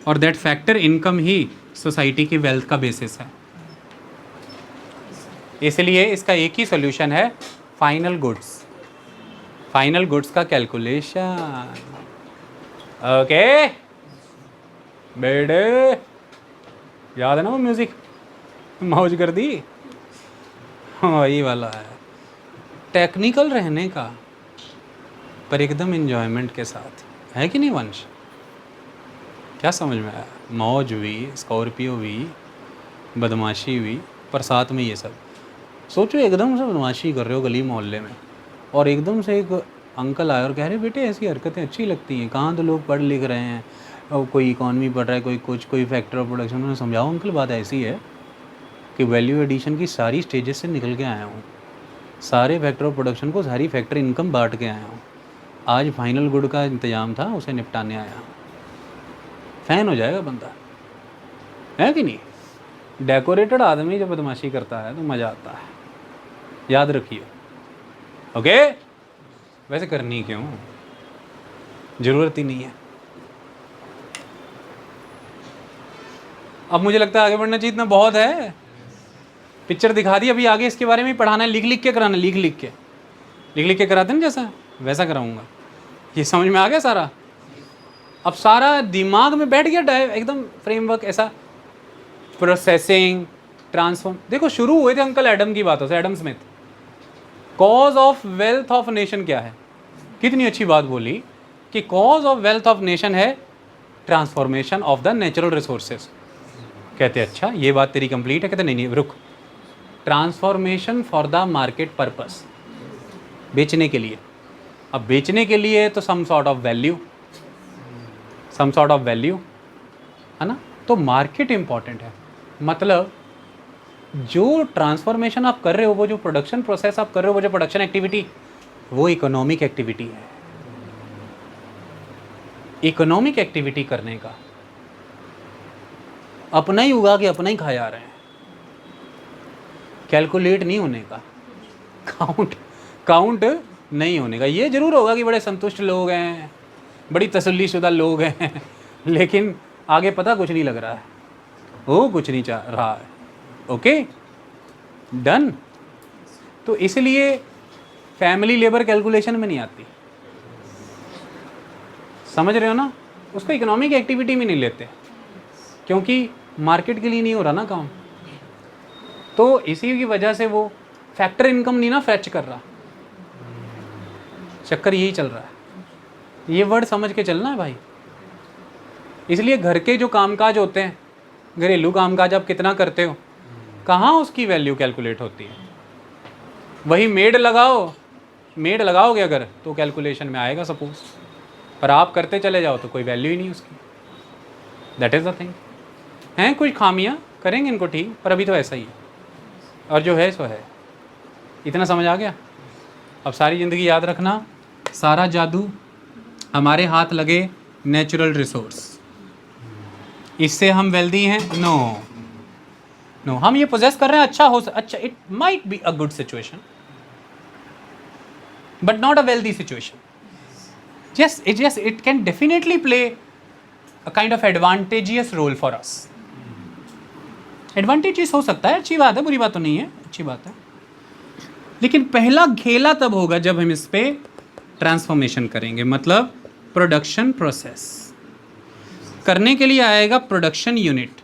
और दैट फैक्टर इनकम ही सोसाइटी की वेल्थ का बेसिस है। इसलिए इसका एक ही सोल्यूशन है, फाइनल गुड्स, फाइनल गुड्स का कैलकुलेशन। ओके बेटे, याद है ना वो म्यूज़िक, मौज कर दी, वही वाला है, टेक्निकल रहने का पर एकदम इन्जॉयमेंट के साथ, है कि नहीं वंश? क्या समझ में आया? मौज हुई, स्कॉर्पियो हुई, बदमाशी हुई, पर साथ में ये सब। सोचो एकदम से बदमाशी कर रहे हो गली मोहल्ले में, और एकदम से एक अंकल आए और कह रहे बेटे ऐसी हरकतें अच्छी लगती हैं, कहाँ तो लोग पढ़ लिख रहे हैं, और कोई इकॉनमी पढ़ रहा है, कोई कुछ, कोई फैक्टर ऑफ प्रोडक्शन। उन्होंने समझाओ अंकल बात ऐसी है कि वैल्यू एडिशन की सारी स्टेजेस से निकल के आया हूँ, सारे फैक्टर ऑफ प्रोडक्शन को, सारी फैक्टर इनकम बांट के आया हूँ, आज फाइनल गुड का इंतजाम था, उसे निपटाने आया। फैन हो जाएगा बंदा, है कि नहीं? डेकोरेटेड आदमी जब बदमाशी करता है तो मज़ा आता है, याद रखिए। ओके, वैसे करनी क्यों, ज़रूरत ही नहीं है। अब मुझे लगता है आगे बढ़ना चाहिए, इतना बहुत है, पिक्चर दिखा दी, अभी आगे इसके बारे में पढ़ाना है, लिख लिख के कराना, लिख लिख के कराते हैं जैसा, वैसा कराऊंगा। ये समझ में आ गया सारा? अब सारा दिमाग में बैठ गया एकदम फ्रेमवर्क ऐसा, प्रोसेसिंग, ट्रांसफॉर्म। देखो शुरू हुए थे अंकल एडम की बातों से, Adam Smith. Cause of wealth of nation क्या है? कितनी अच्छी बात बोली कि cause of wealth of nation है transformation of the natural resources. कहते अच्छा ये बात तेरी कंप्लीट है? कहते नहीं रुक, transformation for the market purpose, बेचने के लिए। अब बेचने के लिए तो सम सॉर्ट ऑफ वैल्यू है ना, तो मार्केट इंपॉर्टेंट है। मतलब जो ट्रांसफॉर्मेशन आप कर रहे हो, वो जो प्रोडक्शन प्रोसेस आप कर रहे हो, वो जो प्रोडक्शन एक्टिविटी, वो इकोनॉमिक एक्टिविटी है। इकोनॉमिक एक्टिविटी करने का अपना ही उगा के अपना ही खा जा रहे हैं, कैलकुलेट नहीं होने का, काउंट नहीं होने का। ये जरूर होगा कि बड़े संतुष्ट लोग हैं, बड़ी तसल्लीशुदा लोग हैं, लेकिन आगे पता कुछ नहीं लग रहा है, वो कुछ नहीं चाह रहा है। Okay done. तो इसलिए फैमिली लेबर कैलकुलेशन में नहीं आती, समझ रहे हो ना, उसको इकोनॉमिक एक्टिविटी में नहीं लेते, क्योंकि मार्केट के लिए नहीं हो रहा ना काम। तो इसी की वजह से वो फैक्टर इनकम नहीं ना फेच कर रहा, चक्कर यही चल रहा है। ये वर्ड समझ के चलना है भाई। इसलिए घर के जो कामकाज होते हैं, घरेलू कामकाज आप कितना करते हो, कहाँ उसकी वैल्यू कैलकुलेट होती है। वही मेड लगाओगे अगर तो कैलकुलेशन में आएगा सपोज, पर आप करते चले जाओ तो कोई वैल्यू ही नहीं उसकी। That is the thing. हैं कुछ खामियां, करेंगे इनको ठीक, पर अभी तो ऐसा ही है, और जो है सो है। इतना समझ आ गया? अब सारी ज़िंदगी याद रखना, सारा जादू हमारे हाथ लगे नेचुरल रिसोर्स, इससे हम वेल्दी हैं? नो, हम ये पोजेस कर रहे हैं, अच्छा it might be a good situation but not a wealthy situation. yes it can definitely play a kind of advantageous role for us। Advantages हो सकता है, अच्छी बात है, बुरी बात तो नहीं है, अच्छी बात है। लेकिन पहला खेला तब होगा जब हम इस पे ट्रांसफॉर्मेशन करेंगे, मतलब प्रोडक्शन प्रोसेस करने के लिए आएगा प्रोडक्शन यूनिट।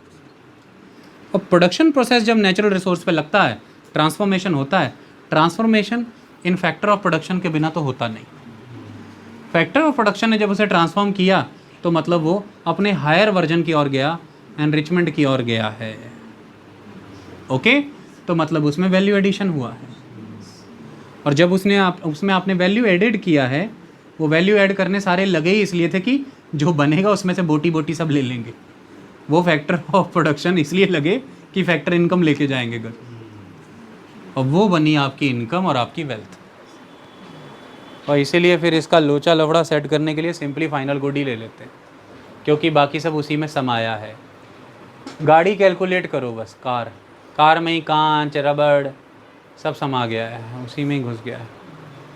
और प्रोडक्शन प्रोसेस जब नेचुरल रिसोर्स पे लगता है, ट्रांसफॉर्मेशन होता है। Transformation in factor of production के बिना तो होता नहीं। फैक्टर ऑफ प्रोडक्शन ने जब उसे ट्रांसफॉर्म किया तो मतलब वो अपने हायर वर्जन की ओर गया, एनरिचमेंट की ओर गया है। ओके तो मतलब उसमें वैल्यू एडिशन हुआ है। और जब उसमें आपने वैल्यू एडिड किया है, वो वैल्यू ऐड करने सारे लगे ही इसलिए थे कि जो बनेगा उसमें से बोटी सब ले लेंगे। वो फैक्टर ऑफ प्रोडक्शन इसलिए लगे कि फैक्टर इनकम लेके जाएंगे घर, और वो बनी आपकी इनकम और आपकी वेल्थ। और इसीलिए फिर इसका लोचा लफड़ा सेट करने के लिए सिंपली फाइनल गुड ही ले लेते हैं, क्योंकि बाकी सब उसी में समाया है। गाड़ी कैलकुलेट करो बस, कार में ही कांच रबड़ सब समा गया है, उसी में ही घुस गया है।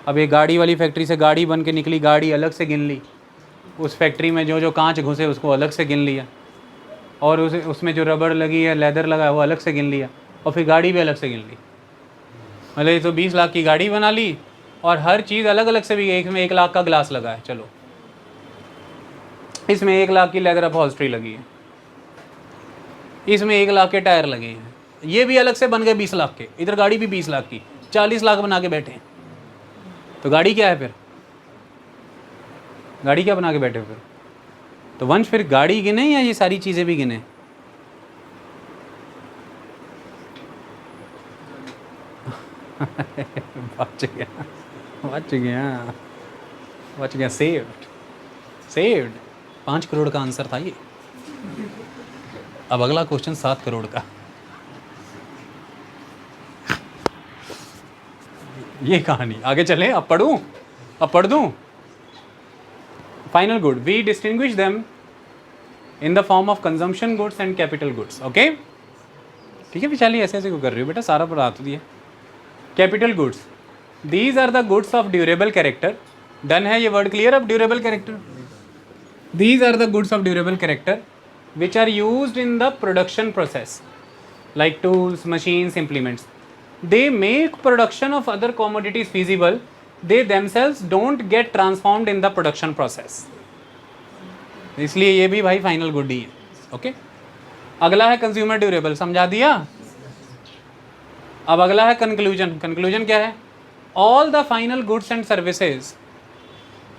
अब एक गाड़ी वाली फैक्ट्री से गाड़ी बन के निकली, गाड़ी अलग से गिन ली, उस फैक्ट्री में जो कांच घुसे उसको अलग से गिन लिया, और उसमें जो रबड़ लगी है, लेदर लगा है, वो अलग से गिन लिया, और फिर गाड़ी भी अलग से गिन ली। मतलब ये तो 20 लाख की गाड़ी बना ली, और हर चीज़ अलग अलग से भी। एक में 1 लाख का ग्लास लगा है, चलो इसमें 1 लाख की लेदर अपहोल्स्ट्री लगी है, इसमें 1 लाख के टायर लगे हैं, ये भी अलग से बन गए 20 लाख के, इधर गाड़ी भी 20 लाख की, 40 लाख बना के बैठे हैं। तो गाड़ी क्या है फिर? गाड़ी क्या बना के बैठे हो फिर? तो वंश फिर गाड़ी गिने या ये सारी चीज़ें भी गिने? बच गया। सेव्ड 5 करोड़ का आंसर था ये। अब अगला क्वेश्चन 7 करोड़ का। ये कहानी आगे चले, अब पढ़ दूं। Final good, we distinguish them in the form of consumption goods and capital goods. Okay ठीक है विशाली, ऐसे क्यों कर रही हो बेटा, सारा पढ़ा तो दिया। Capital goods, these are the goods of durable character. Done है ये वर्ड क्लियर? अब durable character, these are the goods of durable character which are used in the production process like tools, machines, implements. They make production of other commodities feasible. They themselves don't get transformed in the production process. इसलिए ये भी भाई final good ही है। Okay अगला है consumer durable, समझा दिया। अब अगला है कंक्लूजन। कंक्लूजन क्या है? all the final goods and services,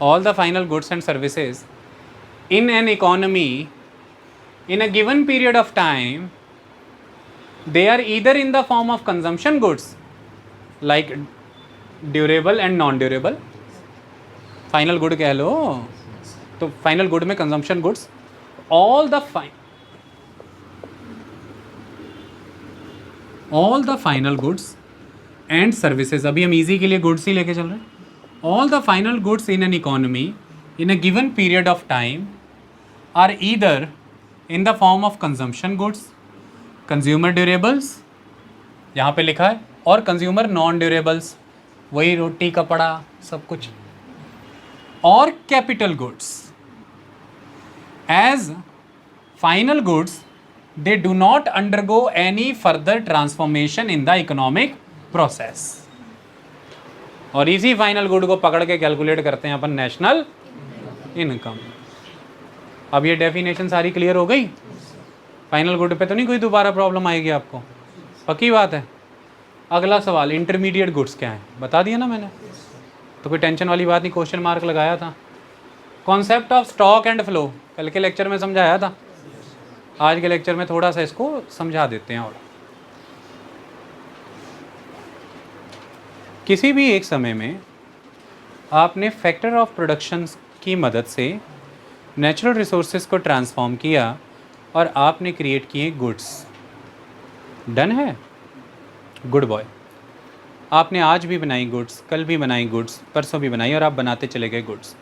all the final goods and services in an economy in a given period of time, they are either in the form of consumption goods like durable and non durable. Final good कह लो तो final good में consumption goods, all the final goods and services, अभी हम easy के लिए goods ही लेके चल रहे हैं. All the final goods in an economy in a given period of time are either in the form of consumption goods, consumer durables यहाँ पे लिखा है, और कंज्यूमर नॉन ड्यूरेबल्स, वही रोटी कपड़ा सब कुछ, और capital goods. As final goods they do not undergo any further transformation in the economic process. और इसी फाइनल गुड को पकड़ के कैलकुलेट करते हैं अपन नेशनल इनकम. अब ये डेफिनेशन सारी क्लियर हो गई. फाइनल गुड पे तो नहीं कोई दोबारा प्रॉब्लम आएगी आपको, पक्की बात है. अगला सवाल, इंटरमीडिएट गुड्स क्या है, बता दिया ना मैंने, तो कोई टेंशन वाली बात नहीं, क्वेश्चन मार्क लगाया था. Concept of stock and flow कल के लेक्चर में समझाया था, आज के लेक्चर में थोड़ा सा इसको समझा देते हैं. और किसी भी एक समय में आपने फैक्टर ऑफ प्रोडक्शन की मदद से नेचुरल रिसोर्सेज को ट्रांसफॉर्म किया और आपने क्रिएट किए गुड्स. डन है, गुड बॉय. आपने आज भी बनाई गुड्स, कल भी बनाई गुड्स, परसों भी बनाई, और आप बनाते चले गए गुड्स.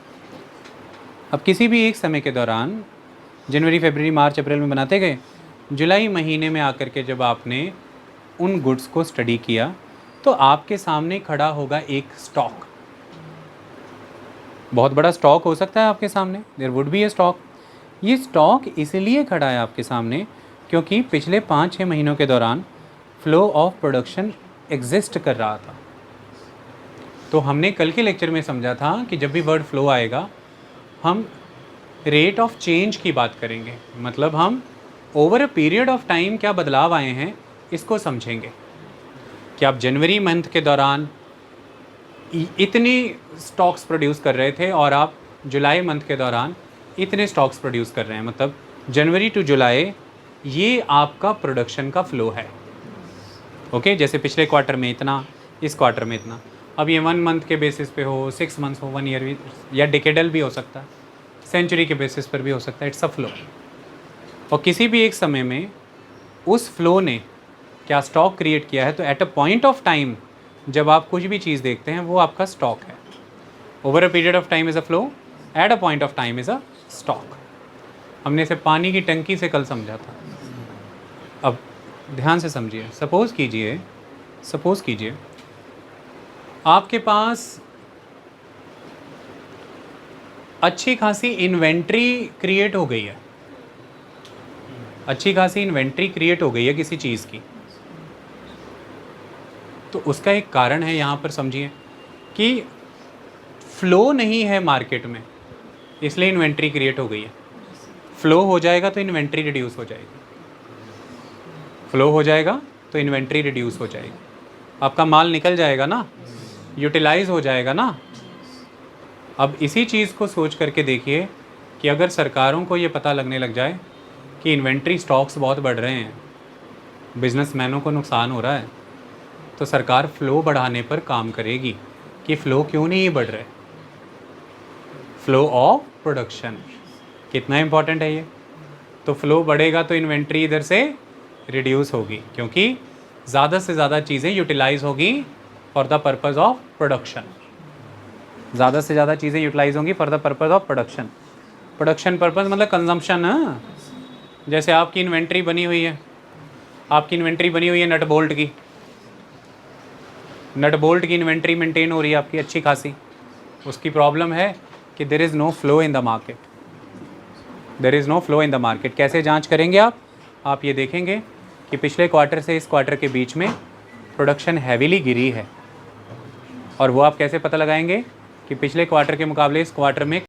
अब किसी भी एक समय के दौरान जनवरी, फरवरी, मार्च, अप्रैल में बनाते गए, जुलाई महीने में आकर के जब आपने उन गुड्स को स्टडी किया तो आपके सामने खड़ा होगा एक स्टॉक. बहुत बड़ा स्टॉक हो सकता है आपके सामने, there would be a stock. ये स्टॉक इसलिए खड़ा है आपके सामने क्योंकि पिछले 5-6 महीनों के दौरान फ्लो ऑफ प्रोडक्शन एग्जिस्ट कर रहा था. तो हमने कल के लेक्चर में समझा था कि जब भी वर्ड फ्लो आएगा हम रेट ऑफ चेंज की बात करेंगे, मतलब हम over a period of time क्या बदलाव आए हैं इसको समझेंगे. कि आप जनवरी मंथ के दौरान इतनी स्टॉक्स प्रोड्यूस कर रहे थे और आप जुलाई मंथ के दौरान इतने स्टॉक्स प्रोड्यूस कर रहे हैं, मतलब जनवरी टू जुलाई ये आपका प्रोडक्शन का फ्लो है. ओके, जैसे पिछले क्वार्टर में इतना, इस क्वार्टर में इतना. अब ये 1 मंथ के बेसिस पे हो, 6 मंथ्स हो, 1 ईयर भी, या डिकेडल भी हो सकता है, सेंचुरी के बेसिस पर भी हो सकता है. It's a flow. और किसी भी एक समय में उस फ्लो ने क्या स्टॉक क्रिएट किया है, तो at a point of time जब आप कुछ भी चीज़ देखते हैं वो आपका स्टॉक है. Over a period of time is a flow, at a point of time is a stock. हमने इसे पानी की टंकी से कल समझा था. अब ध्यान से समझिए. सपोज़ कीजिए आपके पास अच्छी खासी इन्वेंट्री क्रिएट हो गई है, अच्छी खासी इन्वेंट्री क्रिएट हो गई है किसी चीज़ की. तो उसका एक कारण है, यहाँ पर समझिए कि फ्लो नहीं है मार्केट में, इसलिए इन्वेंट्री क्रिएट हो गई है. फ्लो हो जाएगा तो इन्वेंट्री रिड्यूस हो जाएगी, फ्लो हो जाएगा तो इन्वेंट्री रिड्यूस हो जाएगी. आपका माल निकल जाएगा ना, यूटिलाइज हो जाएगा ना. अब इसी चीज़ को सोच करके देखिए कि अगर सरकारों को ये पता लगने लग जाए कि इन्वेंट्री स्टॉक्स बहुत बढ़ रहे हैं, बिजनेसमैनों को नुकसान हो रहा है, तो सरकार फ़्लो बढ़ाने पर काम करेगी कि फ़्लो क्यों नहीं बढ़ रहे. फ़्लो ऑफ प्रोडक्शन कितना इम्पॉर्टेंट है ये. तो फ़्लो बढ़ेगा तो इन्वेंट्री इधर से रिड्यूस होगी, क्योंकि ज़्यादा से ज़्यादा चीज़ें यूटिलाइज होगी for the purpose of production. ज़्यादा से ज़्यादा चीज़ें यूटिलाइज होंगी for the purpose of production. Production purpose मतलब कंजम्पशन. जैसे आपकी इन्वेंट्री बनी हुई है, नट बोल्ट की इन्वेंट्री मेंटेन हो रही है आपकी अच्छी खासी. उसकी प्रॉब्लम है कि there is no flow in the market. कैसे जांच करेंगे आप ये देखेंगे कि पिछले क्वार्टर से इस क्वार्टर के बीच में प्रोडक्शन हैवीली गिरी है, और वो आप कैसे पता लगाएंगे कि पिछले क्वार्टर के मुकाबले इस क्वार्टर में